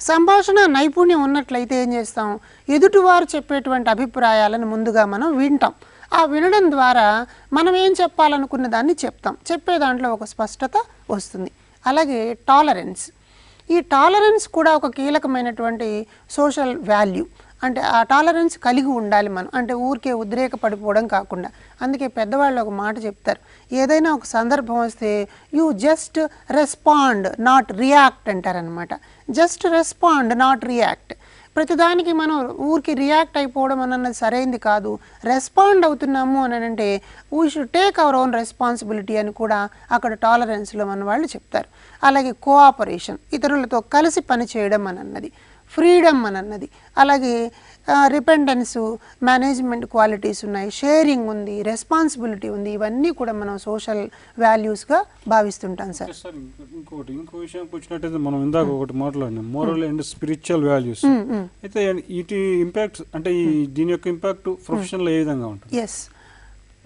సంభాషణ నైపుణ్యం ఉన్నట్లయితే ఏం చేస్తాం, ఎదుటివారు చెప్పేటువంటి అభిప్రాయాలను ముందుగా మనం వింటాం. ఆ వినడం ద్వారా మనం ఏం చెప్పాలనుకున్న దాన్ని చెప్తాం, చెప్పే దాంట్లో ఒక స్పష్టత వస్తుంది. అలాగే టాలరెన్స్, ఈ టాలరెన్స్ కూడా ఒక కీలకమైనటువంటి సోషల్ వాల్యూ. అంటే ఆ టాలరెన్స్ కలిగి ఉండాలి మనం, అంటే ఊరికే ఉద్రేక పడిపోవడం కాకుండా. అందుకే పెద్దవాళ్ళు ఒక మాట చెప్తారు, ఏదైనా ఒక సందర్భం వస్తే you just respond not react అంటారనమాట. Just respond not react. ప్రతిదానికి మనం ఊరికి రియాక్ట్ అయిపోవడం అన్నది సరైనది కాదు. రెస్పాండ్ అవుతున్నాము అని అంటే we should take our own responsibility అని కూడా అక్కడ టాలరెన్స్లో మన వాళ్ళు చెప్తారు. అలాగే కోఆపరేషన్, ఇతరులతో కలిసి పనిచేయడం అని అన్నది, ఫ్రీడమ్ అని అన్నది, అలాగే రిపెండెన్స్, మేనేజ్మెంట్ క్వాలిటీస్ ఉన్నాయి, షేరింగ్ ఉంది, రెస్పాన్సిబిలిటీ ఉంది. ఇవన్నీ కూడా మనం సోషల్ వాల్యూస్గా భావిస్తుంటాం సార్. ఇంకో విషయానికి వచ్చినట్టయితే మనం ఇందాక ఒకటి మాట్లాడినాం, మోరల్ అండ్ స్పిరిచువల్ వాల్యూస్. అయితే వీటి ఇంపాక్ట్, అంటే దీని యొక్క ఇంపాక్ట్ ప్రొఫెషన్లో ఏ విధంగా ఉంటుంది? Yes,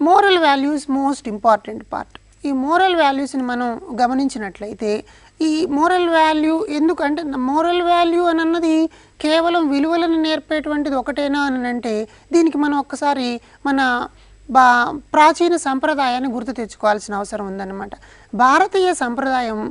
moral values most important part. ఈ మోరల్ వాల్యూస్ని మనం గమనించినట్లయితే ఈ మోరల్ వాల్యూ ఎందుకంటే మోరల్ వాల్యూ అని అన్నది కేవలం విలువలను నేర్పేటువంటిది ఒకటేనా అని అంటే దీనికి మనం ఒక్కసారి మన ప్రాచీన సంప్రదాయాన్ని గుర్తు తెచ్చుకోవాల్సిన అవసరం ఉందన్నమాట. భారతీయ సంప్రదాయం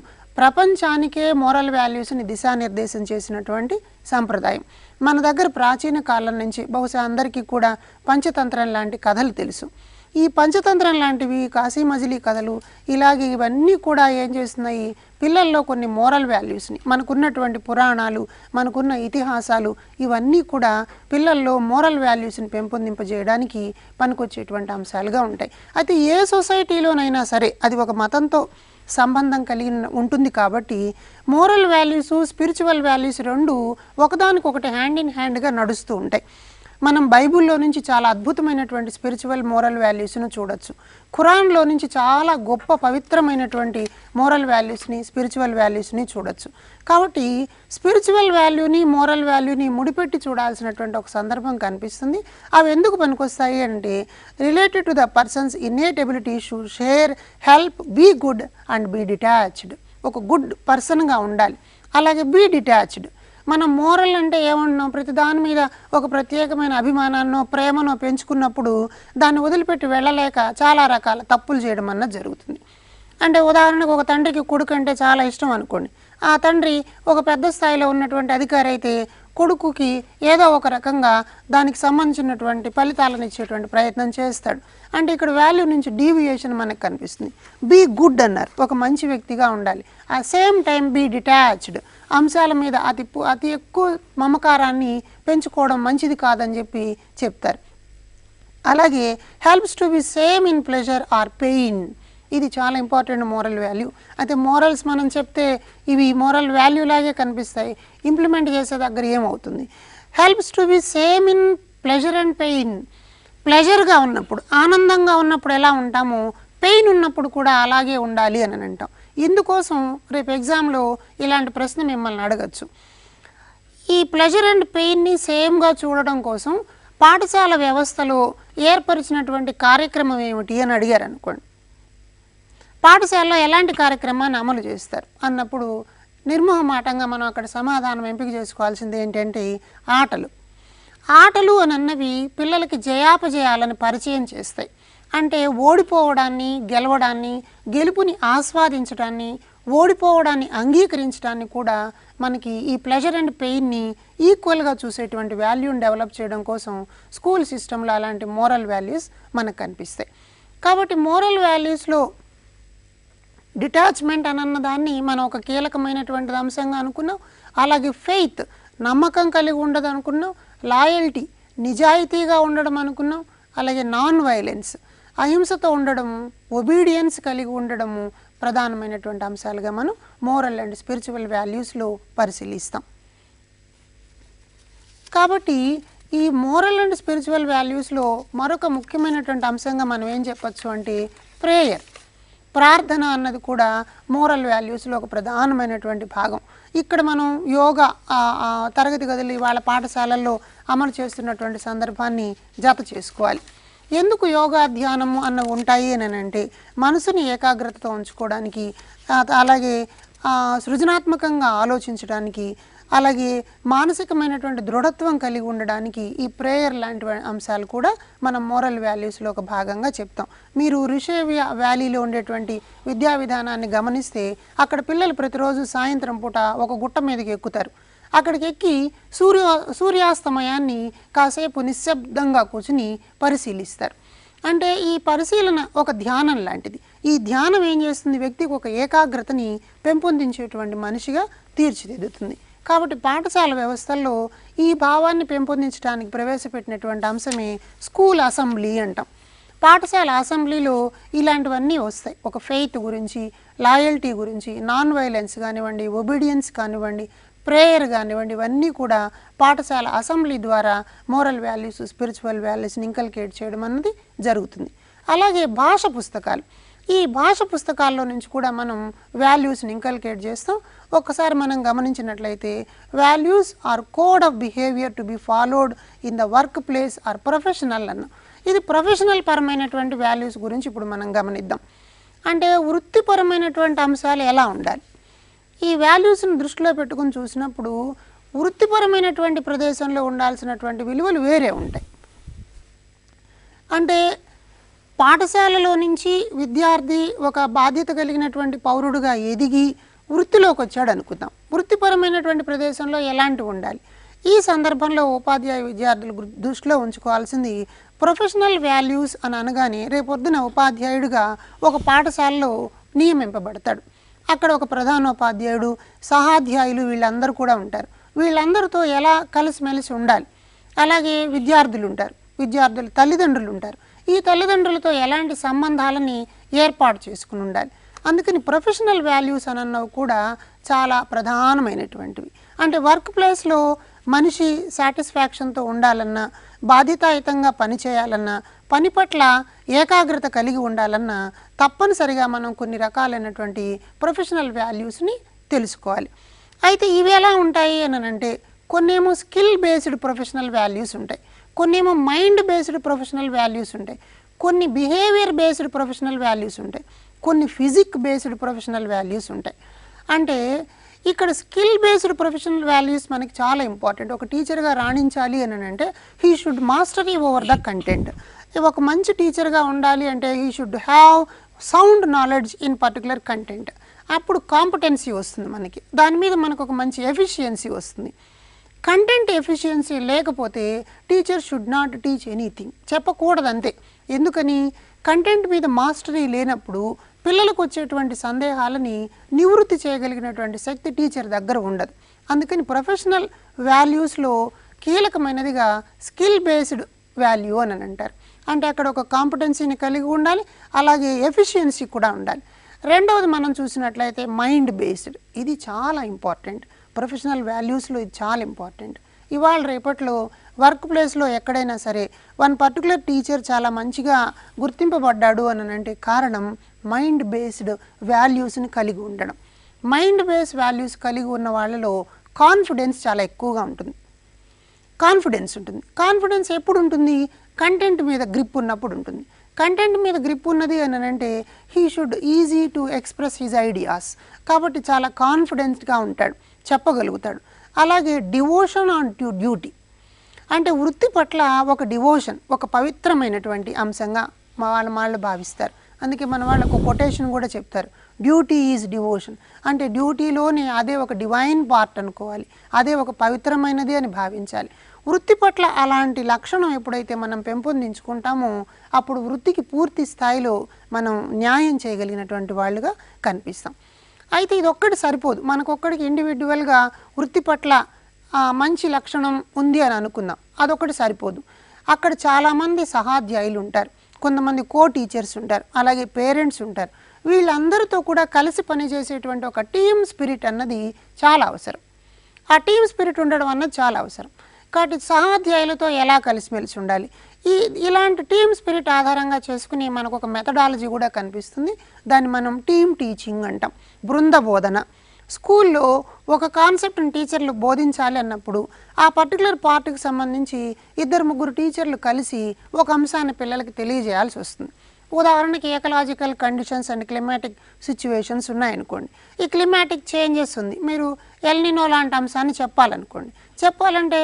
ప్రపంచానికే మోరల్ వాల్యూస్ని దిశానిర్దేశం చేసినటువంటి సంప్రదాయం. మన దగ్గర ప్రాచీన కాలం నుంచి బహుశా అందరికీ కూడా పంచతంత్రం లాంటి కథలు తెలుసు. ఈ పంచతంత్రం లాంటివి, కాశీ మజిలీ కథలు, ఇలాగే ఇవన్నీ కూడా ఏం చేస్తున్నాయి, పిల్లల్లో కొన్ని మోరల్ వాల్యూస్ని, మనకున్నటువంటి పురాణాలు, మనకున్న ఇతిహాసాలు, ఇవన్నీ కూడా పిల్లల్లో మోరల్ వాల్యూస్ని పెంపొందింపజేయడానికి పనికొచ్చేటువంటి అంశాలుగా ఉంటాయి. అయితే ఏ సొసైటీలోనైనా సరే అది ఒక మతంతో సంబంధం కలిగి ఉంటుంది కాబట్టి మోరల్ వాల్యూస్, స్పిరిచువల్ వాల్యూస్ రెండు ఒకదానికొకటి హ్యాండ్ ఇన్ హ్యాండ్గా నడుస్తూ ఉంటాయి. మనం బైబిల్లో నుంచి చాలా అద్భుతమైనటువంటి స్పిరిచువల్ మోరల్ వాల్యూస్ను చూడొచ్చు. ఖురాన్లో నుంచి చాలా గొప్ప పవిత్రమైనటువంటి మోరల్ వాల్యూస్ని, స్పిరిచువల్ వాల్యూస్ని చూడొచ్చు. కాబట్టి స్పిరిచువల్ వాల్యూని, మోరల్ వాల్యూని ముడిపెట్టి చూడాల్సినటువంటి ఒక సందర్భం కనిపిస్తుంది. అవి ఎందుకు పనికొస్తాయి అంటే related to the person's innate ability to share, help, be good and be detached. ఒక గుడ్ పర్సన్గా ఉండాలి, అలాగే బీ డిటాచ్డ్. మనం మోరల్ అంటే ఏమన్నాం, ప్రతి దాని మీద ఒక ప్రత్యేకమైన అభిమానాన్నో ప్రేమనో పెంచుకున్నప్పుడు దాన్ని వదిలిపెట్టి వెళ్ళలేక చాలా రకాల తప్పులు చేయడం అన్నది జరుగుతుంది. అంటే ఉదాహరణకు ఒక తండ్రికి కొడుకు అంటే చాలా ఇష్టం అనుకోండి. ఆ తండ్రి ఒక పెద్ద స్థాయిలో ఉన్నటువంటి అధికారి అయితే కొడుకుకి ఏదో ఒక రకంగా దానికి సంబంధించినటువంటి ఫలితాలను ఇచ్చేటువంటి ప్రయత్నం చేస్తాడు. అంటే ఇక్కడ వాల్యూ నుంచి డీవియేషన్ మనకు కనిపిస్తుంది. బీ గుడ్ అన్నారు, ఒక మంచి వ్యక్తిగా ఉండాలి. ఆ సేమ్ టైం బీ డిటాచ్డ్, అంశాల మీద అతి ఎక్కువ మమకారాన్ని పెంచుకోవడం మంచిది కాదని చెప్పి చెప్తారు. అలాగే helps to be same in pleasure are pain, ఇది చాలా ఇంపార్టెంట్ మోరల్ వాల్యూ. అయితే మోరల్స్ మనం చెప్తే ఇవి మోరల్ వాల్యూ లాగే కనిపిస్తాయి, ఇంప్లిమెంట్ చేసే దగ్గర ఏమవుతుంది? Helps to be same in pleasure and pain. ప్లెజర్గా ఉన్నప్పుడు, ఆనందంగా ఉన్నప్పుడు ఎలా ఉంటామో పెయిన్ ఉన్నప్పుడు కూడా అలాగే ఉండాలి అని అంటాం. ఇందుకోసం రేపు ఎగ్జామ్లో ఇలాంటి ప్రశ్న మిమ్మల్ని అడగచ్చు. ఈ ప్లెజర్ అండ్ పెయిన్ని సేమ్గా చూడడం కోసం పాఠశాల వ్యవస్థలో ఏర్పరిచినటువంటి కార్యక్రమం ఏమిటి అని అడిగారు అనుకోండి. పాఠశాలలో ఎలాంటి కార్యక్రమాన్ని అమలు చేస్తారు అన్నప్పుడు నిర్మోహమాటంగా మనం అక్కడ సమాధానం ఎంపిక చేసుకోవాల్సింది ఏంటంటే ఆటలు. ఆటలు అని అన్నవి పిల్లలకి జయాపజయాలను పరిచయం చేస్తాయి. అంటే ఓడిపోవడాన్ని, గెలవడాన్ని, గెలుపుని ఆస్వాదించడాన్ని, ఓడిపోవడాన్ని అంగీకరించడాన్ని కూడా మనకి ఈ ప్లెజర్ అండ్ పెయిన్ని ఈక్వల్గా చూసేటువంటి వాల్యూని డెవలప్ చేయడం కోసం స్కూల్ సిస్టంలో అలాంటి మోరల్ వాల్యూస్ మనకు కనిపిస్తాయి. కాబట్టి మోరల్ వాల్యూస్లో డిటాచ్మెంట్ అన్న దాన్ని మనం ఒక కీలకమైనటువంటి అంశంగా అనుకున్నాం. అలాగే ఫెయిత్, నమ్మకం కలిగి ఉండదు అనుకున్నాం. లాయల్టీ, నిజాయితీగా ఉండడం అనుకున్నాం. అలాగే నాన్ వైలెన్స్, అహింసతో ఉండడము, ఒబీడియన్స్ కలిగి ఉండడము ప్రధానమైనటువంటి అంశాలుగా మనం మోరల్ అండ్ స్పిరిచువల్ వాల్యూస్లో పరిశీలిస్తాం. కాబట్టి ఈ మోరల్ అండ్ స్పిరిచువల్ వాల్యూస్లో మరొక ముఖ్యమైనటువంటి అంశంగా మనం ఏం చెప్పచ్చు అంటే ప్రేయర్, ప్రార్థన అన్నది కూడా మోరల్ వాల్యూస్లో ఒక ప్రధానమైనటువంటి భాగం. ఇక్కడ మనం యోగా తరగతి గదులు వాళ్ళ పాఠశాలల్లో అమలు చేస్తున్నటువంటి సందర్భాన్ని జత చేసుకోవాలి. ఎందుకు యోగా, ధ్యానము అన్నవి ఉంటాయి అని అంటే మనసుని ఏకాగ్రతతో ఉంచుకోవడానికి, అలాగే సృజనాత్మకంగా ఆలోచించడానికి, అలాగే మానసికమైనటువంటి దృఢత్వం కలిగి ఉండడానికి ఈ ప్రేయర్ లాంటి అంశాలు కూడా మనం మోరల్ వాల్యూస్లో ఒక భాగంగా చెప్తాం. మీరు రిషే వ్యాలీలో ఉండేటువంటి విద్యా విధానాన్ని గమనిస్తే అక్కడ పిల్లలు ప్రతిరోజు సాయంత్రం పూట ఒక గుట్ట మీదకి ఎక్కుతారు. అక్కడికి ఎక్కి సూర్యాస్తమయాన్ని కాసేపు నిశ్శబ్దంగా కూర్చుని పరిశీలిస్తారు. అంటే ఈ పరిశీలన ఒక ధ్యానం లాంటిది. ఈ ధ్యానం ఏం చేస్తుంది, వ్యక్తికి ఒక ఏకాగ్రతని పెంపొందించేటువంటి మనిషిగా తీర్చిదిద్దుతుంది. కాబట్టి పాఠశాల వ్యవస్థల్లో ఈ భావాన్ని పెంపొందించడానికి ప్రవేశపెట్టినటువంటి అంశమే స్కూల్ అసెంబ్లీ అంటాం. పాఠశాల అసెంబ్లీలో ఇలాంటివన్నీ వస్తాయి. ఒక ఫెయిత్ గురించి, లాయల్టీ గురించి, నాన్ వైలెన్స్ కానివ్వండి, ఒబీడియన్స్ కానివ్వండి, ప్రేయర్ కానివ్వండి, ఇవన్నీ కూడా పాఠశాల అసెంబ్లీ ద్వారా మోరల్ వాల్యూస్, స్పిరిచువల్ వాల్యూస్ని ఇంకల్కేట్ చేయడం అన్నది జరుగుతుంది. అలాగే భాష పుస్తకాలు, ఈ భాష పుస్తకాల్లో నుంచి కూడా మనం వాల్యూస్ని ఇంకల్కేట్ చేస్తాం. ఒక్కసారి మనం గమనించినట్లయితే values are code of behaviour to be followed in the workplace or professional అన్న, ఇది ప్రొఫెషనల్ పరమైనటువంటి వాల్యూస్ గురించి ఇప్పుడు మనం గమనిద్దాం. అంటే వృత్తిపరమైనటువంటి అంశాలు ఎలా ఉండాలి, ఈ వాల్యూస్ని దృష్టిలో పెట్టుకుని చూసినప్పుడు వృత్తిపరమైనటువంటి ప్రదేశంలో ఉండాల్సినటువంటి విలువలు వేరే ఉంటాయి. అంటే పాఠశాలలో నుంచి విద్యార్థి ఒక బాధ్యత కలిగినటువంటి పౌరుడుగా ఎదిగి వృత్తిలోకి వచ్చాడు అనుకుందాం. వృత్తిపరమైనటువంటి ప్రదేశంలో ఎలాంటివి ఉండాలి? ఈ సందర్భంలో ఉపాధ్యాయ విద్యార్థులు దృష్టిలో ఉంచుకోవాల్సింది ప్రొఫెషనల్ వాల్యూస్ అని అనగానే రేపొద్దున ఉపాధ్యాయుడిగా ఒక పాఠశాలలో నియమింపబడతాడు. అక్కడ ఒక ప్రధానోపాధ్యాయుడు, సహాధ్యాయులు వీళ్ళందరూ కూడా ఉంటారు. వీళ్ళందరితో ఎలా కలిసిమెలిసి ఉండాలి, అలాగే విద్యార్థులు ఉంటారు, విద్యార్థుల తల్లిదండ్రులు ఉంటారు. ఈ తల్లిదండ్రులతో ఎలాంటి సంబంధాలని ఏర్పాటు చేసుకుని ఉండాలి. అందుకని ప్రొఫెషనల్ వాల్యూస్ అన్నవి కూడా చాలా ప్రధానమైనటువంటివి. అంటే వర్క్ ప్లేస్లో మనిషి సాటిస్ఫాక్షన్తో ఉండాలన్నా, బాధ్యతాయుతంగా పనిచేయాలన్నా, పని పట్ల ఏకాగ్రత కలిగి ఉండాలన్నా తప్పనిసరిగా మనం కొన్ని రకాలైనటువంటి ప్రొఫెషనల్ వాల్యూస్ని తెలుసుకోవాలి. అయితే ఇవి ఎలా ఉంటాయి అని అంటే కొన్నేమో స్కిల్ బేస్డ్ ప్రొఫెషనల్ వాల్యూస్ ఉంటాయి, కొన్నేమో మైండ్ బేస్డ్ ప్రొఫెషనల్ వాల్యూస్ ఉంటాయి, కొన్ని బిహేవియర్ బేస్డ్ ప్రొఫెషనల్ వాల్యూస్ ఉంటాయి, కొన్ని ఫిజిక్ బేస్డ్ ప్రొఫెషనల్ వాల్యూస్ ఉంటాయి. అంటే ఇక్కడ స్కిల్ బేస్డ్ ప్రొఫెషనల్ వాల్యూస్ మనకి చాలా ఇంపార్టెంట్. ఒక టీచర్గా రాణించాలి అని అంటే he should mastery over the content. ఒక మంచి టీచర్గా ఉండాలి అంటే he should have sound knowledge in particular content. అప్పుడు కాంపిటెన్సీ వస్తుంది మనకి, దాని మీద మనకు ఒక మంచి ఎఫిషియన్సీ వస్తుంది. కంటెంట్ ఎఫిషియన్సీ లేకపోతే teacher should not teach anything, చెప్పకూడదు అంతే. ఎందుకని? కంటెంట్ మీద మాస్టరీ లేనప్పుడు పిల్లలకు వచ్చేటువంటి సందేహాలని నివృత్తి చేయగలిగినటువంటి శక్తి టీచర్ దగ్గర ఉండదు. అందుకని ప్రొఫెషనల్ వాల్యూస్లో కీలకమైనదిగా స్కిల్ బేస్డ్ వాల్యూ అని అంటారు. అంటే అక్కడ ఒక కాంపిటెన్సీని కలిగి ఉండాలి, అలాగే ఎఫిషియన్సీ కూడా ఉండాలి. రెండవది మనం చూసినట్లయితే మైండ్ బేస్డ్, ఇది చాలా ఇంపార్టెంట్. ప్రొఫెషనల్ వాల్యూస్లో ఇది చాలా ఇంపార్టెంట్. ఇవాళ రేపట్లో వర్క్ ప్లేస్లో ఎక్కడైనా సరే వన్ పర్టికులర్ టీచర్ చాలా మంచిగా గుర్తింపబడ్డాడు అని అంటే కారణం మైండ్ బేస్డ్ వాల్యూస్ని కలిగి ఉండడం. మైండ్ బేస్డ్ వాల్యూస్ కలిగి ఉన్న వాళ్ళలో కాన్ఫిడెన్స్ చాలా ఎక్కువగా ఉంటుంది. కాన్ఫిడెన్స్ ఎప్పుడు ఉంటుంది? కంటెంట్ మీద గ్రిప్ ఉన్నప్పుడు ఉంటుంది. కంటెంట్ మీద గ్రిప్ ఉన్నది అని అంటే he should easy to express his ideas. కాబట్టి చాలా కాన్ఫిడెన్స్గా ఉంటాడు, చెప్పగలుగుతాడు. అలాగే డివోషన్ ఆన్ టు డ్యూటీ, అంటే వృత్తి పట్ల ఒక డివోషన్, ఒక పవిత్రమైనటువంటి అంశంగా వాళ్ళు భావిస్తారు. అందుకే మన వాళ్ళు ఒక కొటేషన్ కూడా చెప్తారు, డ్యూటీ ఈజ్ డివోషన్. అంటే డ్యూటీలోనే అదే ఒక డివైన్ పార్ట్ అనుకోవాలి, అదే ఒక పవిత్రమైనది అని భావించాలి. వృత్తి పట్ల అలాంటి లక్షణం ఎప్పుడైతే మనం పెంపొందించుకుంటామో అప్పుడు వృత్తికి పూర్తి స్థాయిలో మనం న్యాయం చేయగలిగినటువంటి వాళ్ళుగా కనిపిస్తాం. అయితే ఇది ఒక్కటి సరిపోదు, మనకొక్కడికి ఇండివిజువల్గా వృత్తి పట్ల మంచి లక్షణం ఉంది అని అనుకుందాం, అదొకటి సరిపోదు. అక్కడ చాలామంది సహాధ్యాయులు ఉంటారు, కొంతమంది కో టీచర్స్ ఉంటారు, అలాగే పేరెంట్స్ ఉంటారు. వీళ్ళందరితో కూడా కలిసి పనిచేసేటువంటి ఒక టీమ్ స్పిరిట్ అన్నది చాలా అవసరం. ఆ టీమ్ స్పిరిట్ ఉండడం అన్నది చాలా అవసరం. కాబట్టి సహాధ్యాయులతో ఎలా కలిసిమెలిసి ఉండాలి, ఇలాంటి టీమ్ స్పిరిట్ ఆధారంగా చేసుకుని మనకు ఒక మెథడాలజీ కూడా కనిపిస్తుంది. దాన్ని మనం టీమ్ టీచింగ్ అంటాం, బృంద బోధన. స్కూల్లో ఒక కాన్సెప్ట్ని టీచర్లు బోధించాలి అన్నప్పుడు ఆ పర్టికులర్ పార్ట్కి సంబంధించి 2-3 టీచర్లు కలిసి ఒక అంశాన్ని పిల్లలకి తెలియజేయాల్సి వస్తుంది. ఉదాహరణకి ఎకలాజికల్ కండిషన్స్ అండ్ క్లిమాటిక్ సిచ్యువేషన్స్ ఉన్నాయనుకోండి, ఈ క్లిమాటిక్ చేంజెస్ ఉంది, మీరు ఎల్నినో లాంటి అంశాన్ని చెప్పాలనుకోండి. చెప్పాలంటే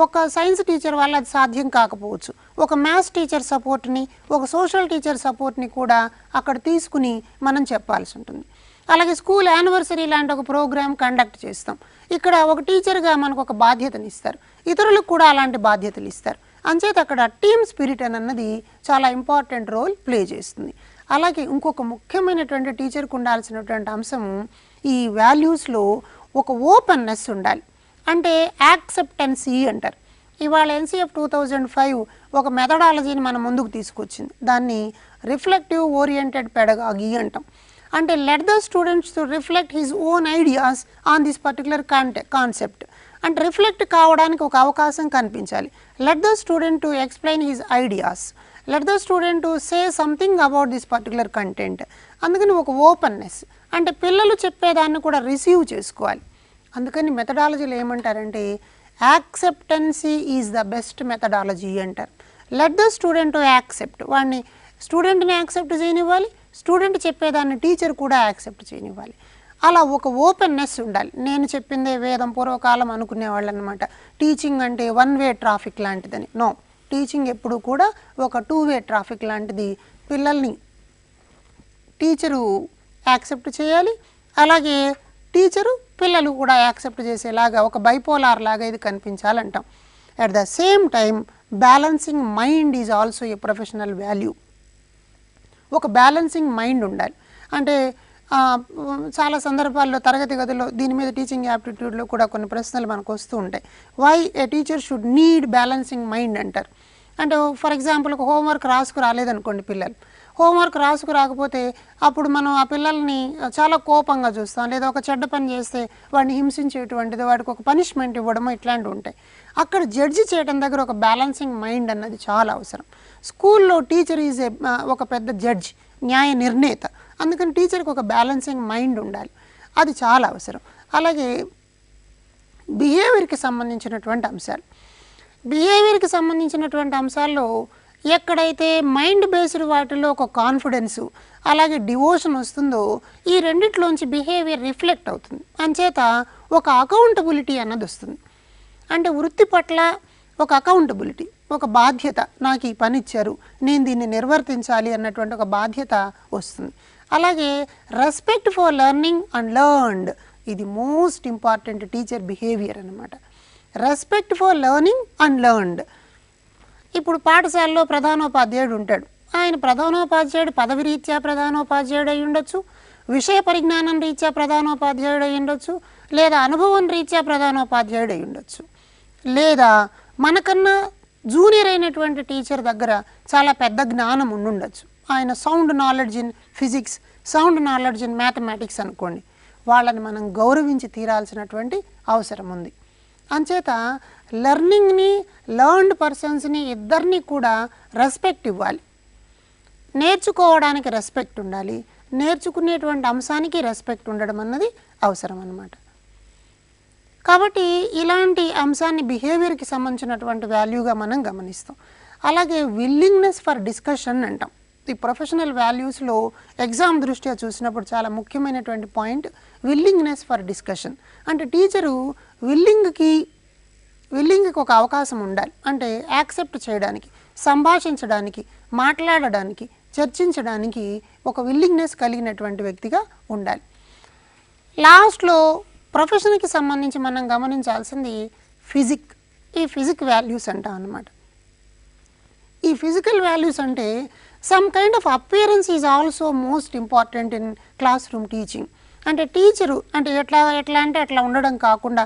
ఒక సైన్స్ టీచర్ వల్ల అది సాధ్యం కాకపోవచ్చు. ఒక మ్యాథ్స్ టీచర్ సపోర్ట్ని, ఒక సోషల్ టీచర్ సపోర్ట్ని కూడా అక్కడ తీసుకుని మనం చెప్పాల్సి ఉంటుంది. అలాగే స్కూల్ యానివర్సరీ లాంటి ఒక ప్రోగ్రామ్ కండక్ట్ చేస్తాం. ఇక్కడ ఒక టీచర్గా మనకు ఒక బాధ్యతని ఇస్తారు, ఇతరులకు కూడా అలాంటి బాధ్యతలు ఇస్తారు. అంచేత అక్కడ టీమ్ స్పిరిట్ అన్నది చాలా ఇంపార్టెంట్ రోల్ ప్లే చేస్తుంది. అలాగే ఇంకొక ముఖ్యమైనటువంటి టీచర్కి ఉండాల్సినటువంటి అంశం ఈ వాల్యూస్లో ఒక ఓపెన్నెస్ ఉండాలి, అంటే యాక్సెప్టెన్సీ అంటారు. ఇవాళ NCF 2005 ఒక మెథడాలజీని మన ముందుకు తీసుకొచ్చింది, దాన్ని రిఫ్లెక్టివ్ ఓరియంటెడ్ పెడగాగి అంటాం. అంటే let the students to reflect his own ideas on this particular concept. అంటే రిఫ్లెక్ట్ కావడానికి ఒక అవకాశం కనిపించాలి. Let the student to explain his ideas, let the student to say something about this particular content. అందుకని ఒక openness, అంటే పిల్లలు చెప్పేదాన్ని కూడా రిసీవ్ చేసుకోవాలి. అందుకని మెథడాలజీలో ఏమంటారంటే acceptance is the best methodology అంటారు. Let the student to accept, వాడిని స్టూడెంట్ని యాక్సెప్ట్ చేయనివ్వాలి, స్టూడెంట్ చెప్పేదాన్ని టీచర్ కూడా యాక్సెప్ట్ చేయనివ్వాలి. అలా ఒక ఓపెన్నెస్ ఉండాలి. నేను చెప్పిందే వేదం పూర్వకాలం అనుకునేవాళ్ళు అనమాట. టీచింగ్ అంటే వన్ వే ట్రాఫిక్ లాంటిదని. నో, టీచింగ్ ఎప్పుడు కూడా ఒక టూ వే ట్రాఫిక్ లాంటిది. పిల్లల్ని టీచరు యాక్సెప్ట్ చేయాలి, అలాగే టీచరు పిల్లలు కూడా యాక్సెప్ట్ చేసేలాగా ఒక బైపోలార్ లాగా ఇది కనిపించాలంటాం. At the same time balancing mind is also a professional value. ఒక బ్యాలెన్సింగ్ మైండ్ ఉండాలి. అంటే చాలా సందర్భాల్లో తరగతి గదిలో దీని మీద టీచింగ్ యాప్టిట్యూడ్లో కూడా కొన్ని ప్రశ్నలు మనకు వస్తూ ఉంటాయి. Why a teacher should need balancing mind అంటారు. అంటే ఫర్ ఎగ్జాంపుల్ ఒక హోంవర్క్ రాసుకు రాలేదనుకోండి, పిల్లలు హోంవర్క్ రాసుకు రాకపోతే అప్పుడు మనం ఆ పిల్లల్ని చాలా కోపంగా చూస్తాం, లేదా ఒక చెడ్డ పని చేస్తే వాడిని హింసించేటువంటిది, వాడికి ఒక పనిష్మెంట్ ఇవ్వడము, ఇట్లాంటివి ఉంటాయి. అక్కడ జడ్జి చేయడం దగ్గర ఒక బ్యాలెన్సింగ్ మైండ్ అన్నది చాలా అవసరం. స్కూల్లో టీచర్ ఈజ్ ఒక పెద్ద జడ్జి, న్యాయ నిర్ణేత. అందుకని టీచర్కి ఒక బ్యాలెన్సింగ్ మైండ్ ఉండాలి, అది చాలా అవసరం. అలాగే బిహేవియర్కి సంబంధించినటువంటి అంశాలు, బిహేవియర్కి సంబంధించినటువంటి అంశాల్లో ఎక్కడైతే మైండ్ బేస్డ్ వాటిలో ఒక కాన్ఫిడెన్సు అలాగే డివోషన్ వస్తుందో ఈ రెండిట్లోంచి బిహేవియర్ రిఫ్లెక్ట్ అవుతుంది. అంచేత ఒక అకౌంటబిలిటీ అన్నది వస్తుంది. అంటే వృత్తి పట్ల ఒక అకౌంటబిలిటీ, ఒక బాధ్యత, నాకు ఈ పని ఇచ్చారు, నేను దీన్ని నిర్వర్తించాలి అన్నటువంటి ఒక బాధ్యత వస్తుంది. అలాగే respect for learning and learned, ఇది మోస్ట్ ఇంపార్టెంట్ టీచర్ బిహేవియర్ అన్నమాట. Respect for learning and learned. ఇప్పుడు పాఠశాలలో ప్రధానోపాధ్యాయుడు ఉంటాడు. ఆయన ప్రధానోపాధ్యాయుడు పదవి రీత్యా ప్రధానోపాధ్యాయుడు అయి ఉండొచ్చు, విషయ పరిజ్ఞానం రీత్యా ప్రధానోపాధ్యాయుడు అయి ఉండొచ్చు, లేదా అనుభవం రీత్యా ప్రధానోపాధ్యాయుడు అయి ఉండొచ్చు, లేదా మనకన్నా జూనియర్ అయినటువంటి టీచర్ దగ్గర చాలా పెద్ద జ్ఞానం ఉండుండొచ్చు. ఆయన sound knowledge in physics, sound knowledge in mathematics అనుకోండి. వాళ్ళని మనం గౌరవించి తీరాల్సినటువంటి అవసరం ఉంది. అంచేత లెర్నింగ్ని, లెర్న్డ్ పర్సన్స్ని ఇద్దరిని కూడా రెస్పెక్ట్ ఇవ్వాలి. నేర్చుకోవడానికి రెస్పెక్ట్ ఉండాలి, నేర్చుకునేటువంటి అంశానికి రెస్పెక్ట్ ఉండడం అన్నది అవసరం అన్నమాట. కాబట్టి ఇలాంటి అంశాన్ని బిహేవియర్కి సంబంధించినటువంటి వాల్యూగా మనం గమనిస్తాం. అలాగే విల్లింగ్నెస్ ఫర్ డిస్కషన్ అంటాం. ఈ ప్రొఫెషనల్ వాల్యూస్లో ఎగ్జామ్ దృష్ట్యా చూసినప్పుడు చాలా ముఖ్యమైనటువంటి పాయింట్ విల్లింగ్నెస్ ఫర్ డిస్కషన్. అంటే టీచరు విల్లింగ్కి ఒక అవకాశం ఉండాలి. అంటే యాక్సెప్ట్ చేయడానికి, సంభాషించడానికి, మాట్లాడడానికి, చర్చించడానికి ఒక విల్లింగ్నెస్ కలిగినటువంటి వ్యక్తిగా ఉండాలి. లాస్ట్లో ప్రొఫెషన్కి సంబంధించి మనం గమనించాల్సింది ఈ ఫిజిక్ వాల్యూస్ అంటాం అన్నమాట. ఈ ఫిజికల్ వాల్యూస్ అంటే some kind of appearance is also most important in class room teaching. అంటే టీచరు అంటే ఎట్లా అంటే అట్లా ఉండడం కాకుండా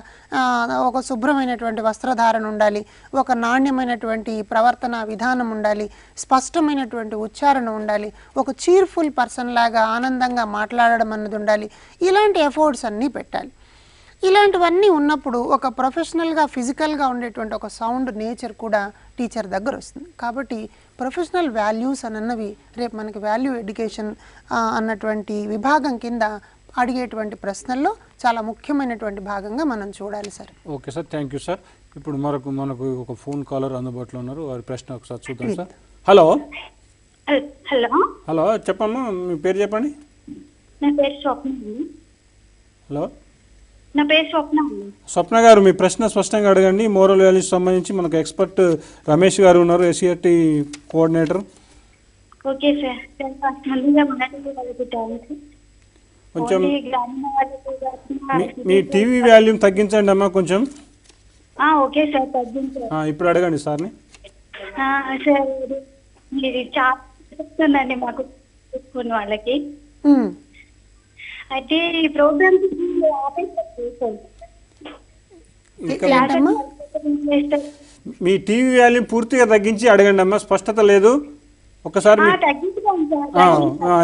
ఒక శుభ్రమైనటువంటి వస్త్రధారణ ఉండాలి, ఒక నాణ్యమైనటువంటి ప్రవర్తన విధానం ఉండాలి, స్పష్టమైనటువంటి ఉచ్చారణ ఉండాలి, ఒక చీర్ఫుల్ పర్సన్ లాగా ఆనందంగా మాట్లాడడం అన్నది ఉండాలి. ఇలాంటి ఎఫర్ట్స్ అన్నీ పెట్టాలి. ఇలాంటివన్నీ ఉన్నప్పుడు ఒక ప్రొఫెషనల్గా ఫిజికల్గా ఉండేటువంటి ఒక సౌండ్ నేచర్ కూడా టీచర్ దగ్గర వస్తుంది. కాబట్టి ప్రొఫెషనల్ వాల్యూస్ అన్నవి రేపు మనకి వాల్యూ ఎడ్యుకేషన్ అన్నటువంటి విభాగం కింద అడిగేటువంటి ప్రశ్నల్లో చాలా ముఖ్యమైనటువంటి భాగంగా మనం చూడాలి sir. Okay sir, thank you sir. ఇప్పుడు మనకు ఒక ఫోన్ కాలర్ అందుబాటులో ఉన్నారు, వారి ప్రశ్న ఒకసారి చూద్దాం సార్. హలో హలో చెప్పమ్మా, మీ పేరు చెప్పండి. నా పేరు స్వప్న. హలో, నా పేరు స్వప్న. స్వప్న గారు, మీ ప్రశ్న స్పష్టంగా అడగండి. మోరల్ వాల్యూస్ సంబంధించి మనకు ఎక్స్పర్ట్ రమేష్ గారు ఉన్నారు, ఎస్సీఆర్టీ కోఆర్డినేటర్. Okay sir. ముందుగా మనకి కొంచెం మీ టీవీ వాల్యూమ్ తగ్గించండి అమ్మా కొంచెం. ఓకే సార్, తగ్గించారు. ఇప్పుడు అడగండి సార్ని. సార్ ఇది చాలా చెప్తుందండి మాకు వాళ్ళకి. అయితే ఈ ప్రోగ్రామ్ మీ టీవీ వాల్యూమ్ పూర్తిగా తగ్గించి అడగండి అమ్మా, స్పష్టత లేదు. ఒకసారి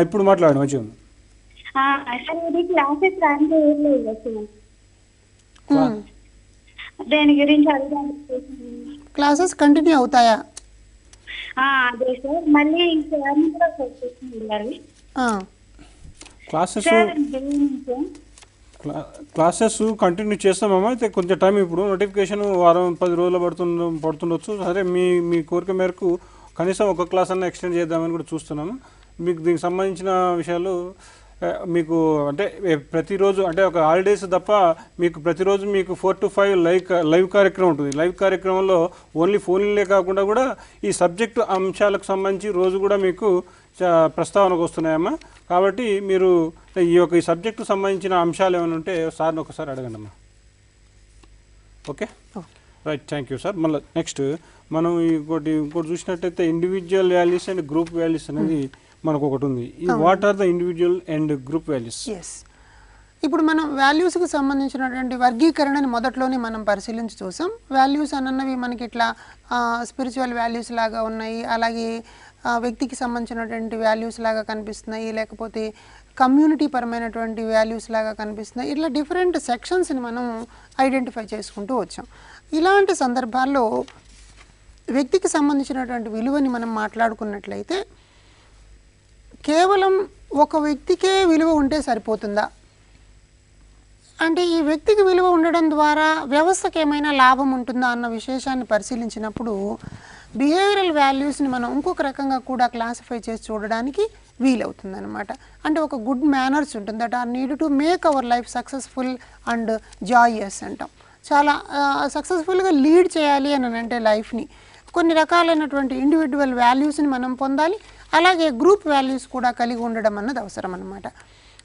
ఇప్పుడు మాట్లాడండి మంచిగా. దేని గురించి క్లాసెస్ కంటిన్యూ అవుతాయా? అదే సార్. మళ్ళీ క్లాసెస్ కంటిన్యూ చేస్తామమ్మా. అయితే కొంచెం టైం, ఇప్పుడు నోటిఫికేషన్ వారం 10 రోజులు పడుతుండొచ్చు. సరే, మీ కోరిక మేరకు కనీసం ఒక క్లాస్ అన్న ఎక్స్టెండ్ చేద్దామని కూడా చూస్తున్నాము. మీకు దీనికి సంబంధించిన విషయాలు మీకు అంటే ప్రతిరోజు అంటే ఒక హాలిడేస్ తప్ప మీకు ప్రతిరోజు మీకు 4 to 5 లైవ్ కార్యక్రమం ఉంటుంది. లైవ్ కార్యక్రమంలో ఓన్లీ ఫోన్లే కాకుండా కూడా ఈ సబ్జెక్టు అంశాలకు సంబంధించి రోజు కూడా మీకు ప్రస్తావనకు వస్తున్నాయమ్మా. కాబట్టి మీరు ఈ సబ్జెక్టు సంబంధించిన అంశాలు ఏమైనా ఉంటే సార్ని ఒకసారి అడగండి అమ్మా. Okay right, thank you sir. మళ్ళీ నెక్స్ట్ మనం ఇంకోటి చూసినట్టయితే individual values and group values అనేది మనకు ఒకటి ఉంది. What are the individual and group values? Yes, ఇప్పుడు మనం వాల్యూస్కి సంబంధించినటువంటి వర్గీకరణని మొదట్లోనే మనం పరిశీలించి చూసాం. వాల్యూస్ అన్నవి మనకి ఇట్లా స్పిరిచువల్ వాల్యూస్ లాగా ఉన్నాయి, అలాగే వ్యక్తికి సంబంధించినటువంటి వాల్యూస్ లాగా కనిపిస్తున్నాయి, లేకపోతే కమ్యూనిటీ పరమైనటువంటి వాల్యూస్ లాగా కనిపిస్తున్నాయి. ఇట్లా డిఫరెంట్ సెక్షన్స్ని మనం ఐడెంటిఫై చేసుకుంటూ వచ్చాం. ఇలాంటి సందర్భాల్లో వ్యక్తికి సంబంధించినటువంటి విలువని మనం మాట్లాడుకున్నట్లయితే కేవలం ఒక వ్యక్తికే విలువ ఉంటే సరిపోతుందా అంటే ఈ వ్యక్తికి విలువ ఉండడం ద్వారా వ్యవస్థకి ఏమైనా లాభం ఉంటుందా అన్న విశేషాన్ని పరిశీలించినప్పుడు బిహేవియరల్ వాల్యూస్ని మనం ఇంకొక రకంగా కూడా క్లాసిఫై చేసి చూడడానికి వీలవుతుంది అనమాట. అంటే ఒక గుడ్ మేనర్స్ ఉంటుంది, that are need to make our life successful and joyous అంటాం. చాలా సక్సెస్ఫుల్గా లీడ్ చేయాలి అని అంటే లైఫ్ని కొన్ని రకాలైనటువంటి ఇండివిజువల్ వాల్యూస్ని మనం పొందాలి, అలాగే గ్రూప్ వాల్యూస్ కూడా కలిగి ఉండడం అన్నది అవసరం అన్నమాట.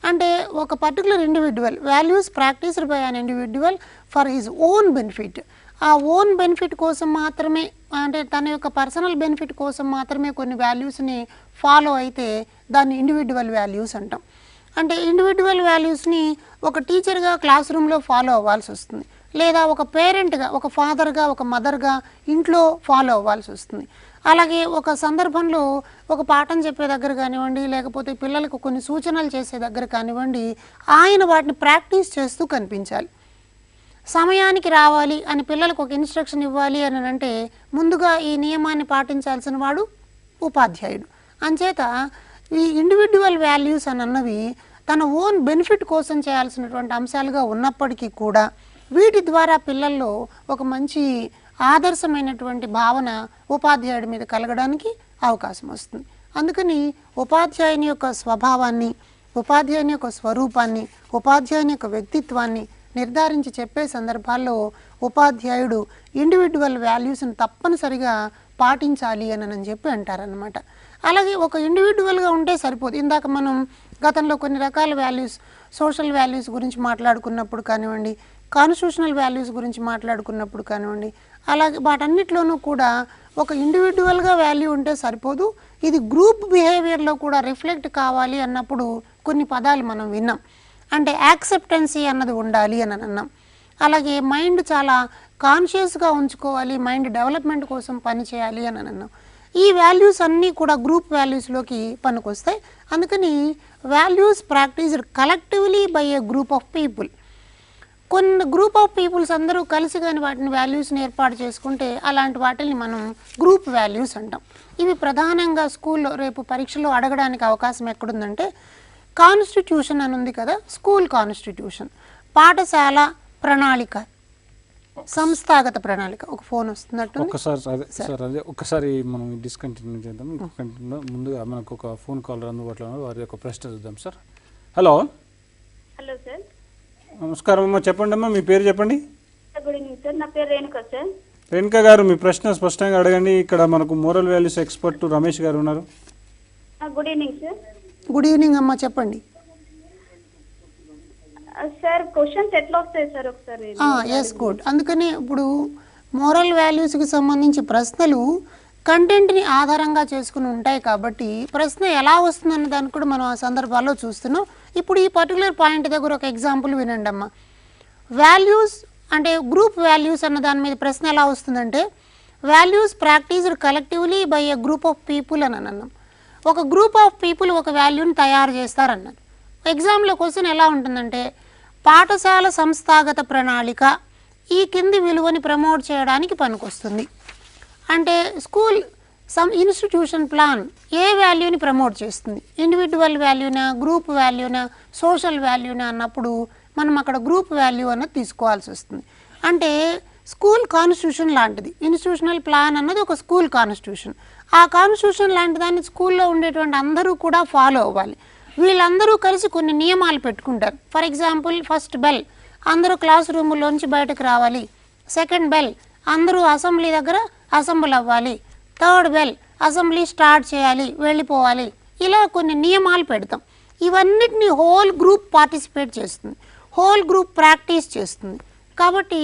అంటే ఒక particular individual values practised by an individual for his own benefit, ఆ ఓన్ బెనిఫిట్ కోసం మాత్రమే, అంటే తన యొక్క పర్సనల్ బెనిఫిట్ కోసం మాత్రమే కొన్ని వాల్యూస్ని ఫాలో అయితే దాన్ని ఇండివిజువల్ వాల్యూస్ అంటాం. అంటే ఇండివిజువల్ వాల్యూస్ని ఒక టీచర్గా క్లాస్ రూమ్లో ఫాలో అవ్వాల్సి వస్తుంది, లేదా ఒక పేరెంట్గా, ఒక ఫాదర్గా, ఒక మదర్గా ఇంట్లో ఫాలో అవ్వాల్సి వస్తుంది. అలాగే ఒక సందర్భంలో ఒక పాఠం చెప్పే దగ్గర కానివ్వండి, లేకపోతే పిల్లలకు కొన్ని సూచనలు చేసే దగ్గర కానివ్వండి, ఆయన వాటిని ప్రాక్టీస్ చేస్తూ కనిపించాలి. సమయానికి రావాలి అని పిల్లలకు ఒక ఇన్స్ట్రక్షన్ ఇవ్వాలి అని అంటే ముందుగా ఈ నియమాన్ని పాటించాల్సిన వాడు ఉపాధ్యాయుడు. అంచేత ఈ ఇండివిజువల్ వాల్యూస్ అని అన్నవి తన ఓన్ బెనిఫిట్ కోసం చేయాల్సినటువంటి అంశాలుగా ఉన్నప్పటికీ కూడా వీటి ద్వారా పిల్లల్లో ఒక మంచి ఆదర్శమైనటువంటి భావన ఉపాధ్యాయుడి మీద కలగడానికి అవకాశం వస్తుంది. అందుకని ఉపాధ్యాయుని యొక్క స్వభావాన్ని, ఉపాధ్యాయుని యొక్క స్వరూపాన్ని, ఉపాధ్యాయుని యొక్క వ్యక్తిత్వాన్ని నిర్ధారించి చెప్పే సందర్భాల్లో ఉపాధ్యాయుడు ఇండివిజువల్ వాల్యూస్ని తప్పనిసరిగా పాటించాలి అని చెప్పి అంటారనమాట. అలాగే ఒక ఇండివిజువల్గా ఉంటే సరిపోదు. ఇందాక మనం గతంలో కొన్ని రకాల వాల్యూస్, సోషల్ వాల్యూస్ గురించి మాట్లాడుకున్నప్పుడు కానివ్వండి, కాన్స్టిట్యూషనల్ వాల్యూస్ గురించి మాట్లాడుకున్నప్పుడు కానివ్వండి, అలాగే వాటన్నిటిలోనూ కూడా ఒక ఇండివిజువల్గా వాల్యూ ఉంటే సరిపోదు, ఇది గ్రూప్ బిహేవియర్లో కూడా రిఫ్లెక్ట్ కావాలి అన్నప్పుడు కొన్ని పదాలు మనం విన్నాం. అంటే యాక్సెప్టెన్సీ అన్నది ఉండాలి అని అన్నాం. అలాగే మైండ్ చాలా కాన్షియస్గా ఉంచుకోవాలి, మైండ్ డెవలప్మెంట్ కోసం పనిచేయాలి అని అన్నాం. ఈ వాల్యూస్ అన్నీ కూడా గ్రూప్ వాల్యూస్లోకి పనికొస్తాయి. అందుకని values practised collectively by a group of people. కొన్ని గ్రూప్ ఆఫ్ పీపుల్స్ అందరూ కలిసి కానీ వాటిని వాల్యూస్ని ఏర్పాటు చేసుకుంటే అలాంటి వాటిని మనం గ్రూప్ వాల్యూస్ అంటాం. ఇవి ప్రధానంగా స్కూల్లో రేపు పరీక్షలో అడగడానికి అవకాశం ఎక్కడుందంటే కాన్స్టిట్యూషన్ అని ఉంది కదా, స్కూల్ కాన్స్టిట్యూషన్, పాఠశాల ప్రణాళిక, సంస్థాగత ప్రణాళిక. ఒక ఫోన్ వస్తున్నట్టు ఒక్కసారి మనం డిస్కంటిన్యూ చేద్దాం. ముందుగా మనకు ఒక ఫోన్ కాలర్ అందుబాటులో వారి యొక్క ప్రశ్న చూద్దాం. Sir hello. Hello sir. నమస్కారం అమ్మా, చెప్పండి అమ్మా, మీ పేరు చెప్పండి. గుడ్ ఈవినింగ్ సార్, నా పేరు రేణుక సార్. రేణుక గారు, మీ ప్రశ్న స్పష్టంగా అడగండి. ఇక్కడ మనకు మోరల్ వాల్యూస్ ఎక్స్పర్ట్ రమేష్ గారు ఉన్నారు. Good evening sir. Good evening అమ్మా, చెప్పండి. సార్ క్వశ్చన్స్ ఎట్లా వస్తాయి సార్ ఒకసారి? Yes, good. అందుకని ఇప్పుడు మోరల్ వాల్యూస్కి సంబంధించి ప్రశ్నలు కంటెంట్ని ఆధారంగా చేసుకుని ఉంటాయి కాబట్టి ప్రశ్న ఎలా వస్తుందన్న దాన్ని కూడా మనం ఆ సందర్భాల్లో చూస్తున్నాం. ఇప్పుడు ఈ పర్టికులర్ పాయింట్ దగ్గర ఒక ఎగ్జాంపుల్ వినండి అమ్మా. వాల్యూస్ అంటే గ్రూప్ వాల్యూస్ అన్న దాని మీద ప్రశ్న ఎలా వస్తుందంటే values practised collectively by a group of people అని అన్నాం. ఒక గ్రూప్ ఆఫ్ పీపుల్ ఒక వాల్యూని తయారు చేస్తారన్నారు. ఎగ్జామ్లో క్వశ్చన్ ఎలా ఉంటుందంటే పాఠశాల సంస్థాగత ప్రణాళిక ఈ కింది విలువని ప్రమోట్ చేయడానికి పనికొస్తుంది. అంటే స్కూల్ ఇన్స్టిట్యూషన్ ప్లాన్ ఏ వాల్యూని ప్రమోట్ చేస్తుంది, ఇండివిజువల్ వాల్యూనా, గ్రూప్ వాల్యూనా, సోషల్ వాల్యూనా అన్నప్పుడు మనం అక్కడ గ్రూప్ వాల్యూ అన్నది తీసుకోవాల్సి వస్తుంది. అంటే స్కూల్ కాన్స్టిట్యూషన్ లాంటిది, ఇన్స్టిట్యూషనల్ ప్లాన్ అన్నది ఒక స్కూల్ కాన్స్టిట్యూషన్. ఆ కాన్స్టిట్యూషన్ లాంటి దాన్ని స్కూల్లో ఉండేటువంటి అందరూ కూడా ఫాలో అవ్వాలి. వీళ్ళందరూ కలిసి కొన్ని నియమాలు పెట్టుకుంటారు. ఫర్ ఎగ్జాంపుల్, ఫస్ట్ బెల్ అందరూ క్లాస్ రూముల్లోంచి బయటకు రావాలి. సెకండ్ బెల్ అందరూ అసెంబ్లీ దగ్గర అసెంబ్లీ అవ్వాలి. థర్డ్ బెల్ అసెంబ్లీ స్టార్ట్ చేయాలి, వెళ్ళిపోవాలి. ఇలా కొన్ని నియమాలు పెడతాం. ఇవన్నిటిని హోల్ గ్రూప్ పార్టిసిపేట్ చేస్తుంది, హోల్ గ్రూప్ ప్రాక్టీస్ చేస్తుంది. కాబట్టి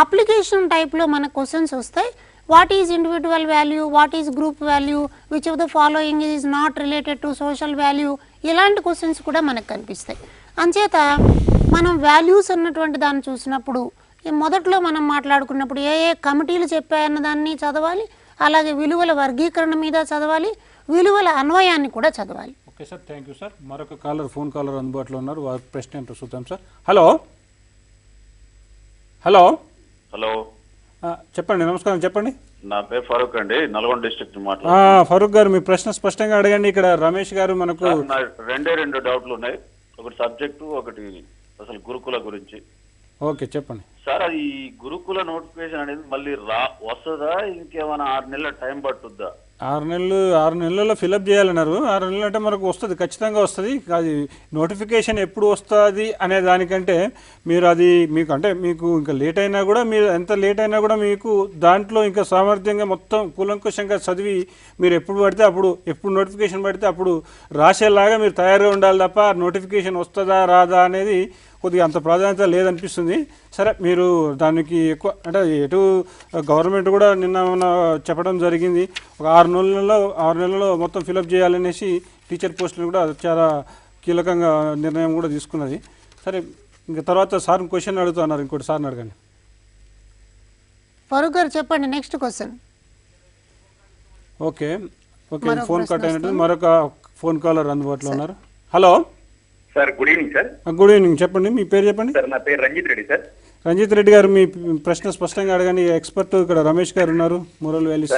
అప్లికేషన్ టైప్లో మన క్వశ్చన్స్ వస్తాయి. What is individual value, what is group value, which of the following is not related to social value, ఇలాంటి క్వశ్చన్స్ కూడా మనకు కనిపిస్తాయి. అంచేత మనం వాల్యూస్ అన్నటువంటి దాన్ని చూసినప్పుడు మొదట్లో మనం మాట్లాడుకున్నప్పుడు ఏ ఏ కమిటీలు చెప్పాయన్న దాన్ని చదవాలి, అలాగే విలువల వర్గీకరణ మీద చదవాలి, విలువల అన్వయాన్ని కూడా చదవాలి. Okay sir, thank you sir. మరొక ఫోన్ కాలర్ అందుబాటులో ఉన్నారు, వారి ప్రశ్న ఏంటో చూద్దాం సార్. హలో హలో హలో, చెప్పండి. నమస్కారం, చెప్పండి. నా పేరు ఫరూక్ అండి, నల్గొండ డిస్ట్రిక్ట్ ఫరూక్ గారు, మీ ప్రశ్న స్పష్టంగా అడగండి. ఇక్కడ రమేష్ గారు మనకు రెండు డౌట్లు ఉన్నాయి. ఒకటి సబ్జెక్టు, ఒకటి అసలు గురుకుల గురించి. ఓకే, చెప్పండి సార్. అది గురుకుల నోటిఫికేషన్ అనేది మళ్ళీ వస్తుందా, ఇంకేమైనా 6 నెలల టైం పట్టుద్దా? 6 నెలల్లో ఫిలప్ చేయాలన్నారు. 6 నెలలు అంటే మనకు వస్తుంది, ఖచ్చితంగా వస్తుంది. అది నోటిఫికేషన్ ఎప్పుడు వస్తుంది అనే దానికంటే మీరు అది మీకు ఇంకా లేట్ అయినా కూడా, మీరు ఎంత లేట్ అయినా కూడా మీకు దాంట్లో ఇంకా సామర్థ్యంగా మొత్తం కూలంకుషంగా చదివి మీరు ఎప్పుడు పడితే అప్పుడు, ఎప్పుడు నోటిఫికేషన్ పడితే అప్పుడు రాసేలాగా మీరు తయారుగా ఉండాలి తప్ప నోటిఫికేషన్ వస్తుందా రాదా అనేది కొద్దిగా అంత ప్రాధాన్యత లేదనిపిస్తుంది. సరే, మీరు దానికి ఎక్కువ ఎటు గవర్నమెంట్ కూడా నిన్న చెప్పడం జరిగింది, ఒక 6 నెలల్లో మొత్తం ఫిలప్ చేయాలనేసి టీచర్ పోస్టులు కూడా చాలా కీలకంగా నిర్ణయం కూడా తీసుకున్నది. సరే, ఇంకా తర్వాత సార్ క్వశ్చన్ అడుగుతున్నారు, ఇంకోటి సార్ని అడగండి. ఫరూక్ గారు చెప్పండి, next question. Okay, phone cut అయినట్టు. మరొక ఫోన్ కాలర్ అందుబాటులో ఉన్నారు. Hello sir, good evening sir. Good evening, చెప్పండి. మీ పేరు చెప్పండి. సార్, నా పేరు రంజిత్ రెడ్డి సార్. రంజిత్ రెడ్డి గారు, మీ ప్రశ్న స్పష్టంగా అడగండి. ఎక్స్పర్ట్ ఇక్కడ రమేష్ గారు ఉన్నారు, moral values.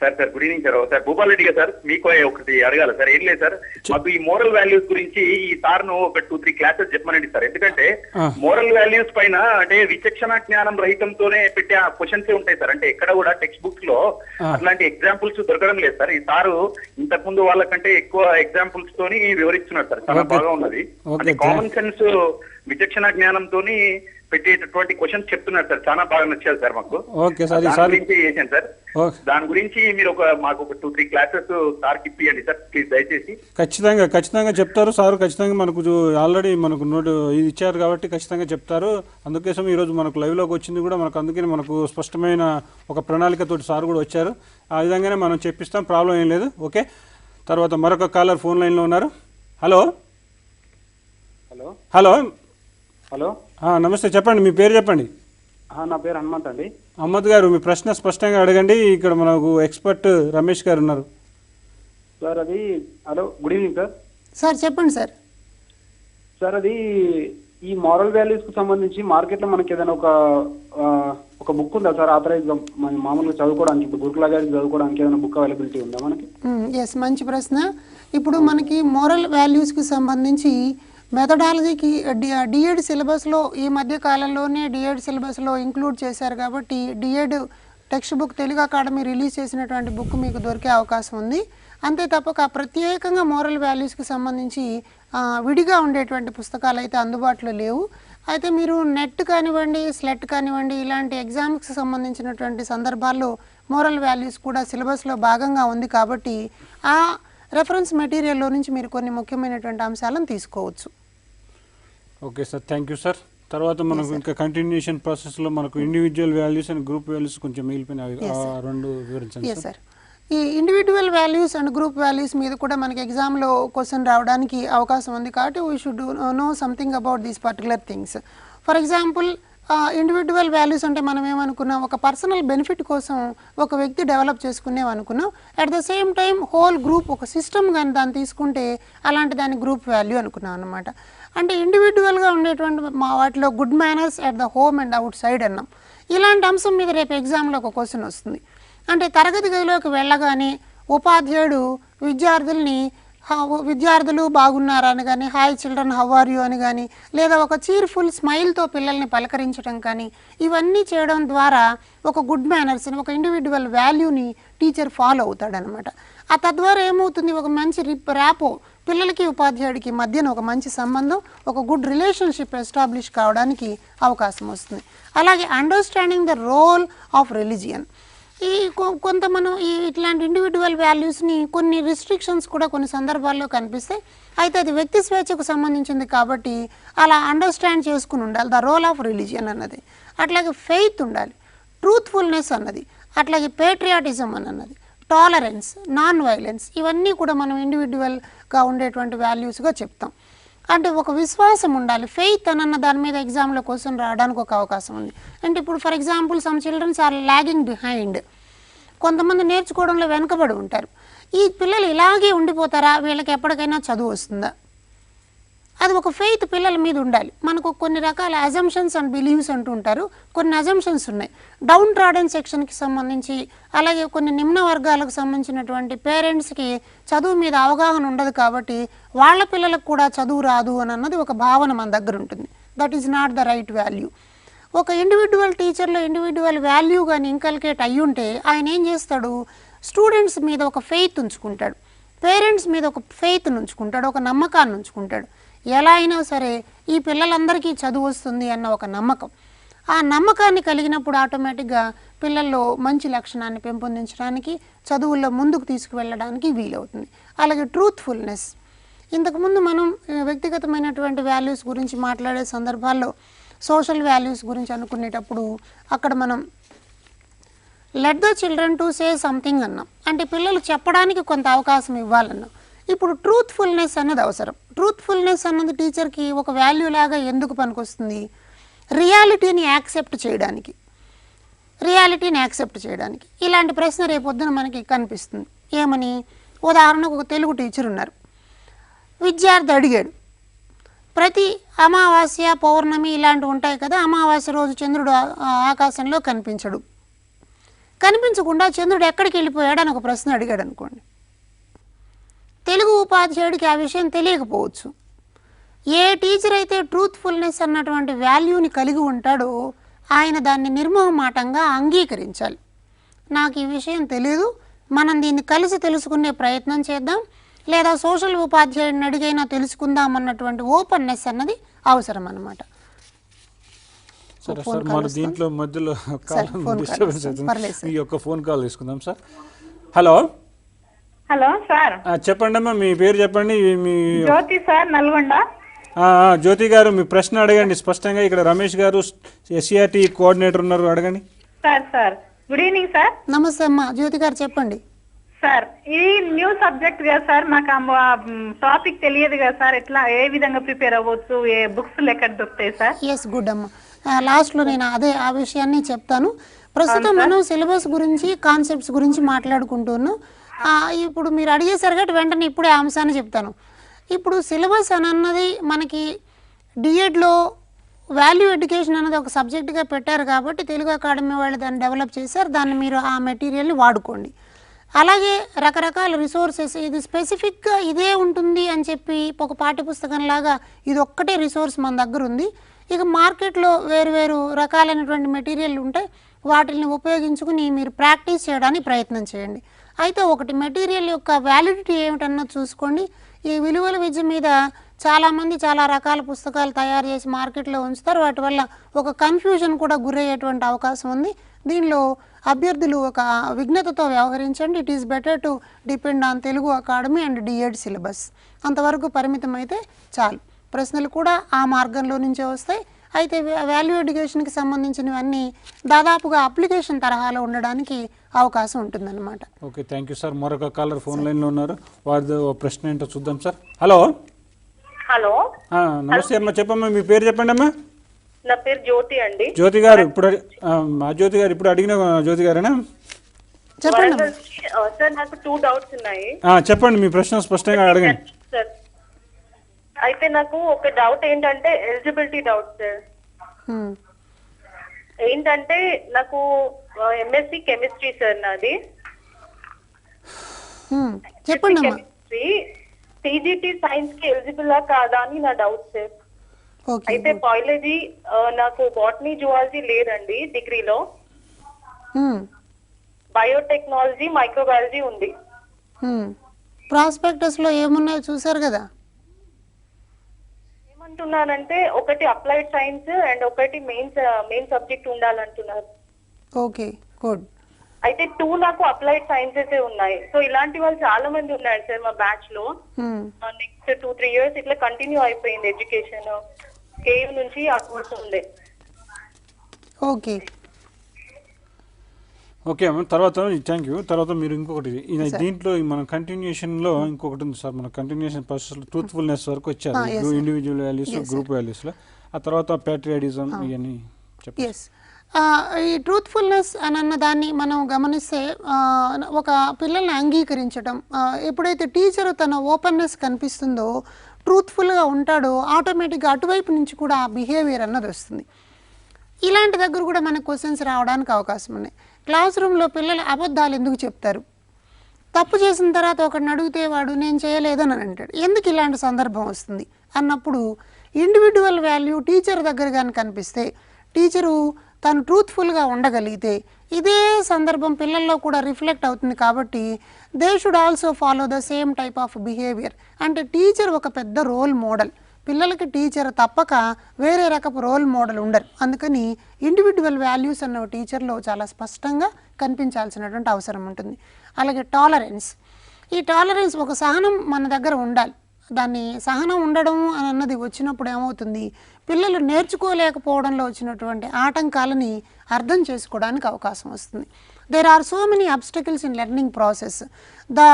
Sir good evening sir. Sir Bhupal Reddy గారు సార్, మీకు ఒకటి అడగాలి సార్. ఏం లేదు సార్, మాకు ఈ మోరల్ వాల్యూస్ గురించి ఈ సార్ను ఒక 2-3 క్లాసెస్ చెప్పమనండి సార్. ఎందుకంటే మోరల్ వాల్యూస్ పైన అంటే విచక్షణ జ్ఞానం రహితంతోనే పెట్టే క్వశ్చన్స్ ఉంటాయి సార్. అంటే ఎక్కడ కూడా టెక్స్ట్ బుక్స్ లో అట్లాంటి ఎగ్జాంపుల్స్ దొరకడం లేదు సార్. ఈ సారు ఇంతకు ముందు వాళ్ళకంటే ఎక్కువ ఎగ్జాంపుల్స్ తోని వివరిస్తున్నారు సార్, చాలా బాగా ఉన్నది. అంటే కామన్ సెన్స్ విచక్షణ జ్ఞానంతోని పెట్టేటటువంటి క్వశ్చన్స్ చెప్తున్నారు సార్, చాలా బాగా నచ్చారు సార్ మాకు. ఓకే సార్, చేశాను సార్. దాని గురించి మీరు మాకు ఒక 2-3 క్లాసెస్ సార్కి ఇప్పియండి సార్ ప్లీజ్, దయచేసి. ఖచ్చితంగా చెప్తారు సార్. ఖచ్చితంగా మనకు ఆల్రెడీ మనకు ఇది ఇచ్చారు కాబట్టి ఖచ్చితంగా చెప్తారు. అందుకోసం ఈరోజు మనకు లైవ్లోకి వచ్చింది కూడా అందుకని మనకు స్పష్టమైన ఒక ప్రణాళికతోటి సార్ కూడా వచ్చారు. ఆ విధంగానే మనం చెప్పిస్తాం, ప్రాబ్లం ఏం లేదు. ఓకే, తర్వాత మరొక కాలర్ ఫోన్ లైన్లో ఉన్నారు. హలో హలో హలో, నమస్తే, చెప్పండి. మీ పేరు చెప్పండి. నా పేరు హనుమంత్ అండి. అహ్మద్ గారు, మీ ప్రశ్న స్పష్టంగా అడగండి. ఇక్కడ మనకు ఎక్స్పర్ట్ రమేష్ గారు ఉన్నారు. సార్ అది, hello, good evening sir. Sir చెప్పండి సార్. సార్ అది ఈ మారల్ వాల్యూస్కి సంబంధించి మార్కెట్లో మనకి ఏదైనా ఒక బుక్ ఉందా సార్, ఆథరైజ్ మామూలుగా చదువుకోవడానికి, ఇప్పుడు గురుకుల గారికి చదువుకోవడానికి ఏదైనా బుక్ అవైలబిలిటీ ఉందా మనకి? ఎస్, మంచి ప్రశ్న. ఇప్పుడు మనకి మోరల్ వాల్యూస్కి సంబంధించి మెథడాలజీకి డిఎడ్ సిలబస్లో ఈ మధ్య కాలంలోనే డిఎడ్ సిలబస్లో ఇంక్లూడ్ చేశారు కాబట్టి DEd text book Telugu Academy release చేసినటువంటి బుక్ మీకు దొరికే అవకాశం ఉంది. అంతే తప్పక ప్రత్యేకంగా మోరల్ వాల్యూస్కి సంబంధించి విడిగా ఉండేటువంటి పుస్తకాలు అయితే అందుబాటులో లేవు. అయితే మీరు నెట్ కానివ్వండి, స్లెట్ కానివ్వండి, ఇలాంటి ఎగ్జామ్స్కి సంబంధించినటువంటి సందర్భాల్లో మోరల్ వాల్యూస్ కూడా సిలబస్లో భాగంగా ఉంది కాబట్టి ఆ రెఫరెన్స్ మెటీరియల్లో నుంచి మీరు కొన్ని ముఖ్యమైనటువంటి అంశాలను తీసుకోవచ్చు. Okay sir, thank you sir. తర్వాత మనకు ఇంకా కంటిన్యూషన్ ప్రాసెస్లో మనకు individual values and group values కొంచెం మిగిలిపోయినవి, రెండు వివరించండి సార్. ఈ individual values and group values మీద కూడా మనకి ఎగ్జామ్లో క్వశ్చన్ రావడానికి అవకాశం ఉంది కాబట్టి we should know something about these particular things. For example, individual values అంటే మనం ఏమనుకున్నాం, ఒక పర్సనల్ బెనిఫిట్ కోసం ఒక వ్యక్తి డెవలప్ చేసుకునేవనుకున్నాం. At the same time whole group ఒక సిస్టమ్ కానీ దాన్ని తీసుకుంటే అలాంటి దాన్ని గ్రూప్ వాల్యూ అనుకున్నాం అనమాట. అంటే ఇండివిజువల్గా ఉండేటువంటి వాటిలో good manners at the home and out side అన్నాం. ఇలాంటి అంశం మీద రేపు ఎగ్జామ్లో ఒక క్వశ్చన్ వస్తుంది. అంటే తరగతి గదిలోకి వెళ్ళగానే ఉపాధ్యాయుడు విద్యార్థులు బాగున్నారా అని కానీ, hi children how are you అని కానీ, లేదా ఒక చీర్ఫుల్ స్మైల్తో పిల్లల్ని పలకరించడం కానీ, ఇవన్నీ చేయడం ద్వారా ఒక గుడ్ మేనర్స్ని, ఒక ఇండివిజువల్ వాల్యూని టీచర్ ఫాలో అవుతాడనమాట. తద్వారా ఏమవుతుంది, ఒక మంచి ర్యాపో పిల్లలకి ఉపాధ్యాయుడికి మధ్యన ఒక మంచి సంబంధం, ఒక గుడ్ రిలేషన్షిప్ ఎస్టాబ్లిష్ కావడానికి అవకాశం వస్తుంది. అలాగే understanding the role of religion. ఈ కొంత మనం ఇట్లాంటి ఇండివిజువల్ వాల్యూస్ని కొన్ని రిస్ట్రిక్షన్స్ కూడా కొన్ని సందర్భాల్లో కనిపిస్తాయి. అయితే అది వ్యక్తి స్వేచ్ఛకు సంబంధించింది కాబట్టి అలా అండర్స్టాండ్ చేసుకుని ఉండాలి ద రోల్ ఆఫ్ రిలీజియన్ అన్నది. అట్లాగే ఫెయిత్ ఉండాలి, ట్రూత్ఫుల్నెస్ అన్నది, అట్లాగే పేట్రియాటిజం అన్నది, టాలరెన్స్, నాన్ వైలెన్స్, ఇవన్నీ కూడా మనం ఇండివిజువల్గా ఉండేటువంటి వాల్యూస్గా చెప్తాం. అంటే ఒక విశ్వాసం ఉండాలి. ఫెయిత్ అన్న దాని మీద ఎగ్జామ్లో క్వశ్చన్ రావడానికి ఒక అవకాశం ఉంది. అంటే ఇప్పుడు for example some childrens are lagging behind, కొంతమంది నేర్చుకోవడంలో వెనుకబడి ఉంటారు. ఈ పిల్లలు ఇలాగే ఉండిపోతారా, వీళ్ళకి ఎప్పటికైనా చదువు వస్తుందా? అది ఒక ఫెయిత్ పిల్లల మీద ఉండాలి. మనకు కొన్ని రకాల అజంప్షన్స్ అండ్ బిలీవ్స్ అంటూ ఉంటారు. కొన్ని అజంప్షన్స్ ఉన్నాయి డౌన్ ట్రాడెన్ సెక్షన్కి సంబంధించి, అలాగే కొన్ని నిమ్న వర్గాలకు సంబంధించినటువంటి పేరెంట్స్కి చదువు మీద అవగాహన ఉండదు కాబట్టి వాళ్ళ పిల్లలకు కూడా చదువు రాదు అని అన్నది ఒక భావన మన దగ్గర ఉంటుంది. That is not the right value. ఒక ఇండివిజువల్ టీచర్లో ఇండివిజువల్ వాల్యూ కానీ ఇంకల్కేట్ అయ్యి ఉంటే ఆయన ఏం చేస్తాడు, స్టూడెంట్స్ మీద ఒక ఫెయిత్ ఉంచుకుంటాడు, పేరెంట్స్ మీద ఒక ఫెయిత్ ఉంచుకుంటాడు, ఒక నమ్మకాన్ని ఉంచుకుంటాడు. ఎలా అయినా సరే ఈ పిల్లలందరికీ చదువు వస్తుంది అన్న ఒక నమ్మకం. ఆ నమ్మకాన్ని కలిగినప్పుడు ఆటోమేటిక్గా పిల్లల్లో మంచి లక్షణాన్ని పెంపొందించడానికి, చదువుల్లో ముందుకు తీసుకువెళ్ళడానికి వీలవుతుంది. అలాగే ట్రూత్ఫుల్నెస్. ఇంతకుముందు మనం వ్యక్తిగతమైనటువంటి వాల్యూస్ గురించి మాట్లాడే సందర్భాల్లో సోషల్ వాల్యూస్ గురించి అనుకునేటప్పుడు అక్కడ మనం let the children to say something అన్నాం. అంటే పిల్లలు చెప్పడానికి కొంత అవకాశం ఇవ్వాలన్నాం. ఇప్పుడు ట్రూత్ఫుల్నెస్ అన్నది అవసరం. ట్రూత్ఫుల్నెస్ అన్నది టీచర్కి ఒక వాల్యూ లాగా ఎందుకు పనికొస్తుంది, రియాలిటీని యాక్సెప్ట్ చేయడానికి. ఇలాంటి ప్రశ్న రేపొద్దున మనకి కనిపిస్తుంది. ఏమని, ఉదాహరణకు ఒక తెలుగు టీచర్ ఉన్నారు, విద్యార్థి అడిగాడు, ప్రతి అమావాస్య పౌర్ణమి ఇలాంటివి ఉంటాయి కదా, అమావాస్య రోజు చంద్రుడు ఆకాశంలో కనిపించకుండా చంద్రుడు ఎక్కడికి వెళ్ళిపోయాడు అని ఒక ప్రశ్న అడిగాడు అనుకోండి. తెలుగు ఉపాధ్యాయుడికి ఆ విషయం తెలియకపోవచ్చు. ఏ టీచర్ అయితే ట్రూత్ఫుల్నెస్ అన్నటువంటి వాల్యూని కలిగి ఉంటాడో ఆయన దాన్ని నిర్మోహమాటంగా అంగీకరించాలి. నాకు ఈ విషయం తెలియదు, మనం దీన్ని కలిసి తెలుసుకునే ప్రయత్నం చేద్దాం, లేదా సోషల్ ఉపాధ్యాయుడిని అడిగైనా తెలుసుకుందాం అన్నటువంటి ఓపెన్నెస్ అన్నది అవసరం అన్నమాట. సరే సార్, మన దీంట్లో మధ్యలో డిస్టర్బెన్స్ అవుతుంది. ఈ యొక్క ఫోన్ కాల్ తీసుకుందాం సార్. హలో సార్, చెప్పండి అమ్మా, మీ పేరు చెప్పండి. మీ జ్యోతి సార్, నల్గొండ. జ్యోతి గారు, మీ ప్రశ్న అడగండి స్పష్టంగా. ఇక్కడ రమేష్ గారు ఎస్సీఆర్టీ కోఆర్డినేటర్ ఉన్నారు, అడగండి. Sir good evening sir. నమస్తే అమ్మా, జ్యోతి గారు చెప్పండి. సార్, ఇది న్యూ సబ్జెక్ట్ కదా సార్, నాకు టాపిక్ తెలియదు కదా సార్, ఎట్లా ఏ విధంగా ప్రిపేర్ అవ్వచ్చు, ఏ బుక్స్ ఎక్కడ దొరుకుతాయి సార్? ఎస్, గుడ్ అమ్మా. లాస్ట్లో నేను ఆ విషయాన్ని చెప్తాను. ప్రస్తుతం మనం సిలబస్ గురించి, కాన్సెప్ట్స్ గురించి మాట్లాడుకుంటున్నాం. ఇప్పుడు మీరు అడిగేసారు కాబట్టి వెంటనే ఇప్పుడే ఆ అంశాన్ని చెప్తాను. ఇప్పుడు సిలబస్ అన్నది మనకి డిఎడ్లో వాల్యూ ఎడ్యుకేషన్ అనేది ఒక సబ్జెక్ట్గా పెట్టారు కాబట్టి తెలుగు అకాడమీ వాళ్ళు దాన్ని డెవలప్ చేశారు. దాన్ని మీరు ఆ మెటీరియల్ని వాడుకోండి. అలాగే రకరకాల రిసోర్సెస్, ఇది స్పెసిఫిక్గా ఇదే ఉంటుంది అని చెప్పి ఒక పాఠ్యపుస్తకంలాగా ఇది ఒక్కటే రిసోర్స్ మన దగ్గర ఉంది. ఇక మార్కెట్లో వేరు రకాలైనటువంటి మెటీరియల్ ఉంటాయి, వాటిని ఉపయోగించుకుని మీరు ప్రాక్టీస్ చేయడానికి ప్రయత్నం చేయండి. అయితే ఒకటి, మెటీరియల్ యొక్క వ్యాలిడిటీ ఏమిటన్నది చూసుకోండి. ఈ విలువల విద్య మీద చాలామంది చాలా రకాల పుస్తకాలు తయారు చేసి మార్కెట్లో ఉంచుతారు. వాటి వల్ల ఒక కన్ఫ్యూజన్ కూడా గురయ్యేటువంటి అవకాశం ఉంది. దీనిలో అభ్యర్థులు ఒక విఘ్నతతో వ్యవహరించండి. It is better to depend on Telugu academy and DEd syllabus. అంతవరకు పరిమితం అయితే చాలు. ప్రశ్నలు కూడా ఆ మార్గంలో నుంచే వస్తాయి. అయితే వాల్యూ ఎడ్యుకేషన్కి సంబంధించినవన్నీ దాదాపుగా అప్లికేషన్ తరహాలో ఉండడానికి అవకాశం ఉంటుందన్నమాట. Okay, thank you sir. మరొక కాలర్ ఫోన్ లైన్లో ఉన్నారు, వారి ప్రశ్న ఏంటో చూద్దాం సార్. హలో నమస్తే అమ్మా, చెప్పమ్మా, మీ పేరు చెప్పండి అమ్మా. నా పేరు జ్యోతి అండి. జ్యోతి గారు ఇప్పుడు అడిగిన జ్యోతి గారేనా? చెప్పండి సార్. నాకు 2 డౌట్స్ ఉన్నాయి. చెప్పండి, మీ ప్రశ్న స్పష్టంగా అడగండి సార్. అయితే నాకు ఒక డౌట్ ఏంటంటే ఎలిజిబిలిటీ డౌట్ సార్. ఏంటంటే నాకు ఎంఎస్సి కెమిస్ట్రీ సార్ నాది. చెప్పండి. కెమిస్ట్రీ టీజీటీ సైన్స్ కి ఎలిజిబుల్ కాదా అని నా డౌట్ సార్. అయితే బయాలజీ, నాకు బాటనీ జువాలజీ లేదండి డిగ్రీలో. బయోటెక్నాలజీ, మైక్రోబయాలజీ ఉంది. ప్రాస్పెక్టస్లో ఏమున్నాయో చూసారు కదా. ఏమంటున్నానంటే ఒకటి అప్లైడ్ సైన్స్ అండ్ ఒకటి మెయిన్ సబ్జెక్ట్ ఉండాలంటున్నారు. Okay, good. అయితే 2 నాకు అప్లైడ్ సైన్సెస్ ఉన్నాయి. సో ఇలాంటి వాళ్ళు చాలా మంది ఉన్నారు సార్ మా బ్యాచ్ లో. నెక్స్ట్ 2-3 ఇయర్స్ ఇట్లా కంటిన్యూ అయిపోయింది ఎడ్యుకేషన్. కేయూ నుంచి ఆ కోర్స్ ఉండే. ఓకే ఓకే అమ్మ, తర్వాత థ్యాంక్ యూ. తర్వాత మీరు ఇంకొకటి దీంట్లో మన కంటిన్యూషన్లో ఇంకొకటి ఉంది సార్. మన కంటిన్యూషన్ ప్రాసెస్లో ట్రూత్ఫుల్నెస్ వరకు వచ్చారు, ఇండివిజువల్ వాల్యూస్, గ్రూప్ వాల్యూస్లో. ఆ తర్వాత ప్యాట్రియాటిజం ఇవన్నీ చెప్పండి. ఎస్, ఈ ట్రూత్ఫుల్నెస్ అని అన్న దాన్ని మనం గమనిస్తే ఒక పిల్లల్ని అంగీకరించడం, ఎప్పుడైతే టీచర్ తన ఓపెన్నెస్ కనిపిస్తుందో, ట్రూత్ఫుల్గా ఉంటాడో, ఆటోమేటిక్గా అటువైపు నుంచి కూడా ఆ బిహేవియర్ అన్నది వస్తుంది. ఇలాంటి దగ్గర కూడా మనకు క్వశ్చన్స్ రావడానికి అవకాశం ఉన్నాయి. క్లాస్ రూమ్లో పిల్లలు అబద్ధాలు ఎందుకు చెప్తారు? తప్పు చేసిన తర్వాత ఒకడిని అడిగితే వాడు నేను చేయలేదని అంటాడు. ఎందుకు ఇలాంటి సందర్భం వస్తుంది అన్నప్పుడు ఇండివిజువల్ వాల్యూ టీచర్ దగ్గర కానీ కనిపిస్తే, టీచరు తను ట్రూత్ఫుల్గా ఉండగలిగితే ఇదే సందర్భం పిల్లల్లో కూడా రిఫ్లెక్ట్ అవుతుంది. కాబట్టి they should also follow the same type of behaviour. అంటే టీచర్ ఒక పెద్ద రోల్ మోడల్. పిల్లలకి టీచర్ తప్పక వేరే రకపు రోల్ మోడల్ ఉండరు. అందుకని ఇండివిజువల్ వాల్యూస్ అన్న టీచర్లో చాలా స్పష్టంగా కనిపించాల్సినటువంటి అవసరం ఉంటుంది. అలాగే టాలరెన్స్. ఈ టాలరెన్స్, ఒక సహనం మన దగ్గర ఉండాలి. దాన్ని సహనం ఉండడం అన్నది వచ్చినప్పుడు ఏమవుతుంది, పిల్లలు నేర్చుకోలేకపోవడంలో వచ్చినటువంటి ఆటంకాలని అర్థం చేసుకోవడానికి అవకాశం వస్తుంది. There are so many obstacles in learning process. The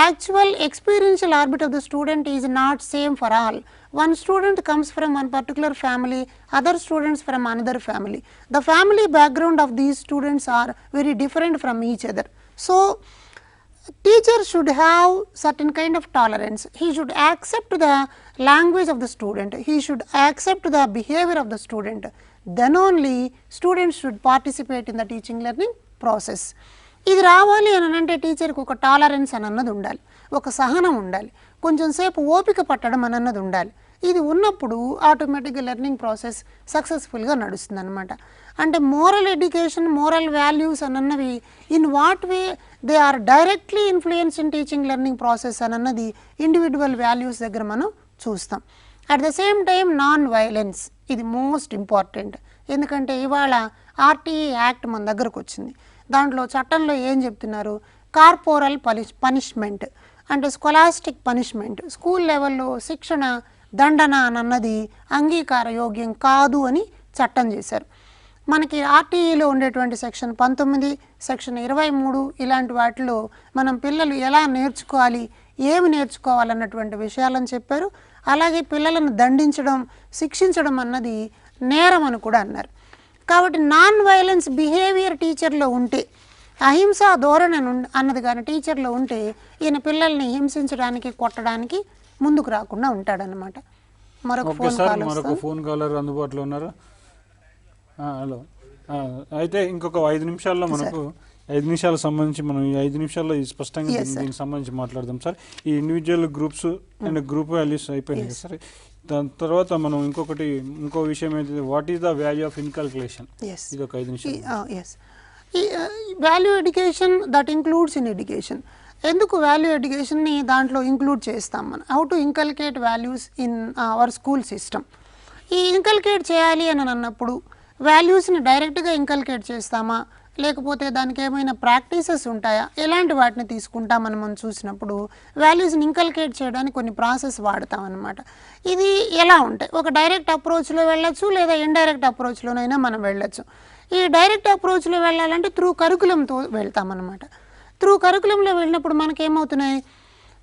actual experiential orbit of the student is not same for all. One student comes from one particular family, other students from another family. The family background of these students are very different from each other. So teacher should have certain kind of tolerance. He should accept the language of the student. He should accept the behavior of the student. Then only students should participate in the teaching learning process. ఇది రావాలి అని అంటే టీచర్కి ఒక tolerance అని అన్నది ఉండాలి, ఒక సహనం ఉండాలి, కొంచెం సేపు ఓపిక పట్టడం అని అన్నది ఉండాలి. ఇది ఉన్నప్పుడు ఆటోమేటిక్గా లెర్నింగ్ ప్రాసెస్ సక్సెస్ఫుల్గా నడుస్తుంది అనమాట. అంటే మోరల్ ఎడ్యుకేషన్, మోరల్ వాల్యూస్ అన్నవి in what way they are directly influence in teaching learning process అని అన్నది ఇండివిజువల్ వాల్యూస్ దగ్గర మనం చూస్తాం. At the same time non violence, ఇది మోస్ట్ ఇంపార్టెంట్. ఎందుకంటే ఇవాళ ఆర్టీఈ యాక్ట్ మన దగ్గరకు వచ్చింది. దాంట్లో చట్టంలో ఏం చెప్తున్నారు, కార్పోరల్ పనిష్మెంట్ అంటే స్కొలాస్టిక్ పనిష్మెంట్, స్కూల్ లెవెల్లో శిక్షణ, దండన అన్నది అంగీకార యోగ్యం కాదు అని చట్టం చేశారు. మనకి ఆర్టీఈలో ఉండేటువంటి సెక్షన్ 19, సెక్షన్ 23 ఇలాంటి వాటిలో మనం పిల్లలు ఎలా నేర్చుకోవాలి, ఏమి నేర్చుకోవాలన్నటువంటి విషయాలను చెప్పారు. అలాగే పిల్లలను దండించడం, శిక్షించడం అన్నది నేరం అని కూడా అన్నారు. కాబట్టి నాన్ వైలెన్స్ బిహేవియర్ టీచర్లో ఉంటే, అహింసా ధోరణి అన్నది కానీ టీచర్లో ఉంటే ఈయన పిల్లల్ని హింసించడానికి, కొట్టడానికి ముందుకు రాకుండా ఉంటాడనమాట. మరొక ఫోన్ కాలర్ అందుబాటులో ఉన్నారు. హలో, అయితే ఇంకొక 5 నిమిషాల్లో మనకు 5 నిమిషాలకు సంబంధించి మనం ఈ 5 నిమిషాల్లో స్పష్టంగా దీనికి సంబంధించి మాట్లాడదాం సార్. ఈ individual groups and group values అయిపోయినాయి సార్. దాని తర్వాత మనం ఇంకో విషయం ఏంటంటే what is the value of inculcation. ఇది ఒక 5 నిమిషాలు. Value education that includes in education. ఎందుకు వాల్యూ ఎడ్యుకేషన్ని దాంట్లో ఇంక్లూడ్ చేస్తాం మనం? How to inculcate values in our school system. ఈ ఇంకల్కేట్ చేయాలి అని అన్నప్పుడు వాల్యూస్ని డైరెక్ట్గా ఇంకల్కేట్ చేస్తామా, లేకపోతే దానికి ఏమైనా ప్రాక్టీసెస్ ఉంటాయా, ఎలాంటి వాటిని తీసుకుంటామని మనం చూసినప్పుడు వాల్యూస్ని ఇంకల్కేట్ చేయడానికి కొన్ని ప్రాసెస్ వాడతాం అన్నమాట. ఇది ఎలా ఉంటాయి, ఒక డైరెక్ట్ అప్రోచ్లో వెళ్ళొచ్చు, లేదా ఇండైరెక్ట్ అప్రోచ్లోనైనా మనం వెళ్ళొచ్చు. ఈ డైరెక్ట్ అప్రోచ్లో వెళ్ళాలంటే త్రూ కరికులంతో వెళ్తామన్నమాట. త్రూ కరికులంలో వెళ్ళినప్పుడు మనకేమవుతున్నాయి,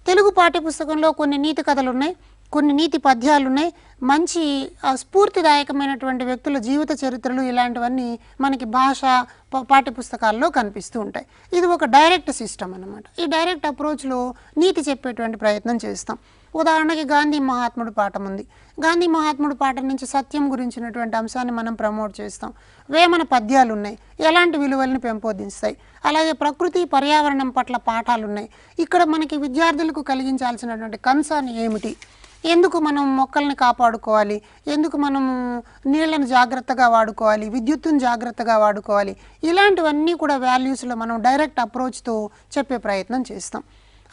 తెలుగు పాఠ్యపుస్తకంలో కొన్ని నీతి కథలు ఉన్నాయి, కొన్ని నీతి పద్యాలు ఉన్నాయి, మంచి స్ఫూర్తిదాయకమైనటువంటి వ్యక్తుల జీవిత చరిత్రలు, ఇలాంటివన్నీ మనకి భాష పాఠ్యపుస్తకాల్లో కనిపిస్తూ ఉంటాయి. ఇది ఒక డైరెక్ట్ సిస్టమ్ అన్నమాట. ఈ డైరెక్ట్ అప్రోచ్లో నీతి చెప్పేటువంటి ప్రయత్నం చేస్తాం. ఉదాహరణకి గాంధీ మహాత్ముడు పాఠం ఉంది. గాంధీ మహాత్ముడు పాఠం నుంచి సత్యం గురించినటువంటి అంశాన్ని మనం ప్రమోట్ చేస్తాం. వేమన పద్యాలు ఉన్నాయి, ఎలాంటి విలువల్ని పెంపొందిస్తాయి. అలాగే ప్రకృతి పర్యావరణం పట్ల పాఠాలు ఉన్నాయి. ఇక్కడ మనకి విద్యార్థులకు కలిగించాల్సినటువంటి కన్సర్న్ ఏమిటి, ఎందుకు మనం మొక్కల్ని కాపాడుకోవాలి, ఎందుకు మనం నీళ్లను జాగ్రత్తగా వాడుకోవాలి, విద్యుత్తును జాగ్రత్తగా వాడుకోవాలి, ఇలాంటివన్నీ కూడా వాల్యూస్లో మనం డైరెక్ట్ అప్రోచ్తో చెప్పే ప్రయత్నం చేస్తాం.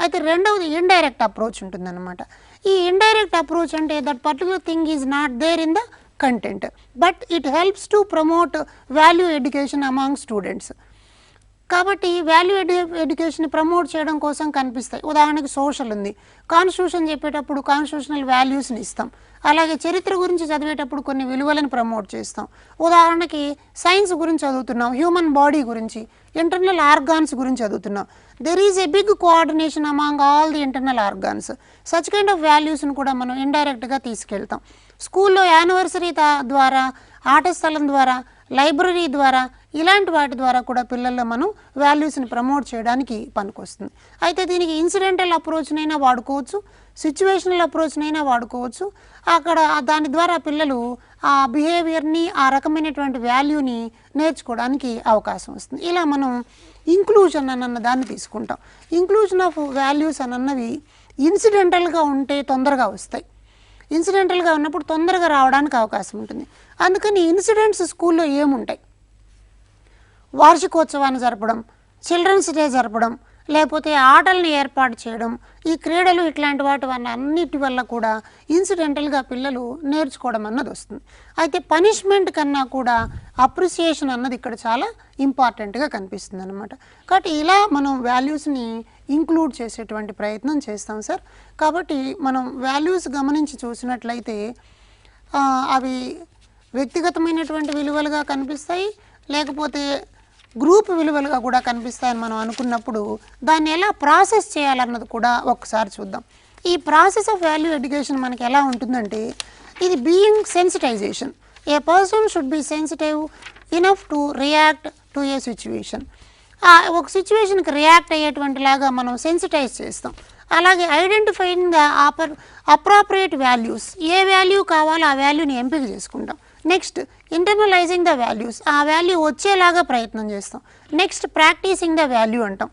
అయితే రెండవది ఇండైరెక్ట్ అప్రోచ్ ఉంటుందన్నమాట. ఈ ఇండైరెక్ట్ అప్రోచ్ అంటే that particular thing is not there in the content, but it helps to promote value education among students. కాబట్టి వాల్యూ ఎడ్యుకేషన్ ప్రమోట్ చేయడం కోసం కనిపిస్తాయి. ఉదాహరణకి సోషల్ ఉంది, కాన్స్టిట్యూషన్ చెప్పేటప్పుడు కాన్స్టిట్యూషనల్ వాల్యూస్ని ఇస్తాం. అలాగే చరిత్ర గురించి చదివేటప్పుడు కొన్ని విలువలను ప్రమోట్ చేస్తాం. ఉదాహరణకి సైన్స్ గురించి చదువుతున్నాం, హ్యూమన్ బాడీ గురించి, ఇంటర్నల్ ఆర్గాన్స్ గురించి చదువుతున్నాం. There is a big coordination among all the internal organs. Such kind of వాల్యూస్ని కూడా మనం ఇండైరెక్ట్గా తీసుకెళ్తాం. స్కూల్లో యానివర్సరీ ద్వారా, ఆట స్థలం ద్వారా, లైబ్రరీ ద్వారా, ఇలాంటి వాటి ద్వారా కూడా పిల్లల్లో మనం వాల్యూస్ని ప్రమోట్ చేయడానికి పనికొస్తుంది. అయితే దీనికి ఇన్సిడెంటల్ అప్రోచ్నైనా వాడుకోవచ్చు, సిచ్యువేషనల్ అప్రోచ్నైనా వాడుకోవచ్చు. అక్కడ దాని ద్వారా పిల్లలు ఆ బిహేవియర్ని, ఆ రకమైనటువంటి వాల్యూని నేర్చుకోవడానికి అవకాశం వస్తుంది. ఇలా మనం ఇంక్లూజన్ అన్న దాన్ని తీసుకుంటాం. ఇంక్లూజన్ ఆఫ్ వాల్యూస్ అన్నవి ఇన్సిడెంటల్గా ఉంటే తొందరగా వస్తాయి. ఇన్సిడెంటల్గా ఉన్నప్పుడు తొందరగా రావడానికి అవకాశం ఉంటుంది. అందుకని ఇన్సిడెంట్స్ స్కూల్లో ఏముంటాయి? వార్షికోత్సవాన్ని జరపడం, చిల్డ్రన్స్ డే జరపడం, లేకపోతే ఆటల్ని ఏర్పాటు చేయడం, ఈ క్రీడలు ఇట్లాంటి వాటి వల్ల అన్నిటి వల్ల కూడా ఇన్సిడెంటల్గా పిల్లలు నేర్చుకోవడం అన్నది వస్తుంది. అయితే పనిష్మెంట్ కన్నా కూడా అప్రిసియేషన్ అన్నది ఇక్కడ చాలా ఇంపార్టెంట్గా కనిపిస్తుంది అనమాట. కాబట్టి ఇలా మనం వాల్యూస్ని ఇంక్లూడ్ చేసేటువంటి ప్రయత్నం చేస్తాం సార్. కాబట్టి మనం వాల్యూస్ గమనించి చూసినట్లయితే అవి వ్యక్తిగతమైనటువంటి విలువలుగా కనిపిస్తాయి, లేకపోతే గ్రూప్ విలువలుగా కూడా కనిపిస్తాయని మనం అనుకున్నప్పుడు దాన్ని ఎలా ప్రాసెస్ చేయాలన్నది కూడా ఒకసారి చూద్దాం. ఈ ప్రాసెస్ ఆఫ్ వాల్యూ ఎడ్యుకేషన్ మనకి ఎలా ఉంటుందంటే, ఇది being sensitisation. A person should be sensitive enough to react to a situation. ఒక సిచ్యువేషన్కి రియాక్ట్ అయ్యేటువంటి లాగా మనం సెన్సిటైజ్ చేస్తాం. అలాగే ఐడెంటిఫైయింగ్ ద అప్రాప్రియేట్ వాల్యూస్, ఏ వాల్యూ కావాలో ఆ వాల్యూని ఎంపిక చేసుకుంటాం. నెక్స్ట్ ఇంటర్నలైజింగ్ ద వాల్యూస్, ఆ వాల్యూ వచ్చేలాగా ప్రయత్నం చేస్తాం. నెక్స్ట్ ప్రాక్టీసింగ్ ద వాల్యూ అంటాం.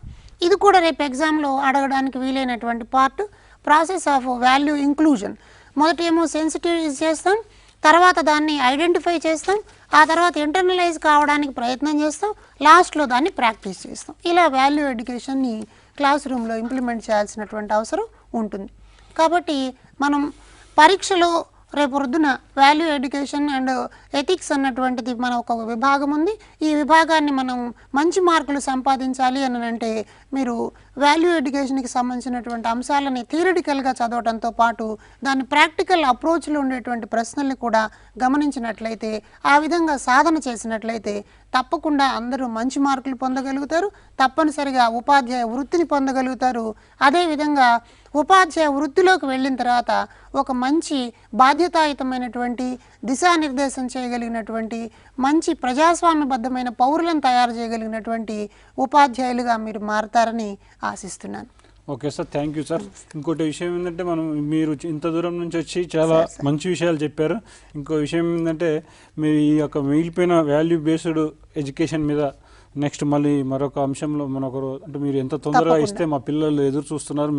ఇది కూడా రేపు ఎగ్జామ్లో అడగడానికి వీలైనటువంటి part. Process of value inclusion, మొదట ఏమో సెన్సిటివ్ చేస్తాం, తర్వాత దాన్ని ఐడెంటిఫై చేస్తాం, ఆ తర్వాత ఇంటర్నలైజ్ కావడానికి ప్రయత్నం చేస్తాం, లాస్ట్లో దాన్ని ప్రాక్టీస్ చేస్తాం. ఇలా వాల్యూ ఎడ్యుకేషన్ని క్లాస్ రూమ్లో ఇంప్లిమెంట్ చేయాల్సినటువంటి అవసరం ఉంటుంది. కాబట్టి మనం పరీక్షలో రేపు పొద్దున వాల్యూ ఎడ్యుకేషన్ అండ్ ఎథిక్స్ అన్నటువంటిది మన ఒక విభాగం ఉంది. ఈ విభాగాన్ని మనం మంచి మార్కులు సంపాదించాలి అని అంటే మీరు వాల్యూ ఎడ్యుకేషన్కి సంబంధించినటువంటి అంశాలని థియరిటికల్గా చదవడంతో పాటు దాని ప్రాక్టికల్ అప్రోచ్లో ఉండేటువంటి ప్రశ్నల్ని కూడా గమనించినట్లయితే, ఆ విధంగా సాధన చేసినట్లయితే తప్పకుండా అందరూ మంచి మార్కులు పొందగలుగుతారు, తప్పనిసరిగా ఉపాధ్యాయ వృత్తిని పొందగలుగుతారు. అదేవిధంగా ఉపాధ్యాయ వృత్తిలోకి వెళ్ళిన తర్వాత ఒక మంచి బాధ్యతాయుతమైనటువంటి దిశానిర్దేశం చేయగలిగినటువంటి మంచి ప్రజాస్వామ్యబద్ధమైన పౌరులను తయారు చేయగలిగినటువంటి ఉపాధ్యాయులుగా మీరు మారతారని ఆశిస్తున్నాను. Okay sir, thank you sir. ఇంకోటి విషయం ఏంటంటే మీరు ఇంత దూరం నుంచి వచ్చి చాలా మంచి విషయాలు చెప్పారు. ఇంకో విషయం ఏంటంటే మీ ఈ యొక్క మిగిలిపోయిన వాల్యూ బేస్డ్ ఎడ్యుకేషన్ మీద నెక్స్ట్ మళ్ళీ మరొక అంశంలో అంటే మీరు ఎంత తొందరగా ఇస్తే మా పిల్లలు ఎదురు చూస్తున్నారు.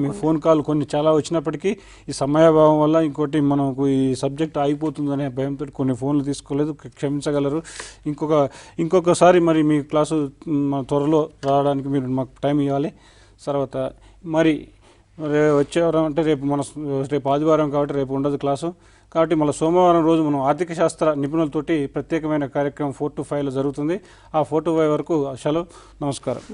మీ ఫోన్ కాల్ కొన్ని చాలా వచ్చినప్పటికీ ఈ సమయాభావం వల్ల ఇంకోటి మనకు ఈ సబ్జెక్ట్ ఆగిపోతుందనే భయంతో కొన్ని ఫోన్లు తీసుకోలేదు, క్షమించగలరు. ఇంకొకసారి మరి మీ క్లాసు త్వరలో రావడానికి మీరు మాకు టైం ఇవ్వాలి. తర్వాత మరి వచ్చే వారం అంటే రేపు ఆదివారం కాబట్టి రేపు ఉండదు క్లాసు. కాబట్టి మళ్ళీ సోమవారం రోజు మనం ఆర్థిక శాస్త్ర నిపుణులతోటి ప్రత్యేకమైన కార్యక్రమం 4 to 5లో జరుగుతుంది. ఆ 4 to 5 వరకు సెలవు. నమస్కారం.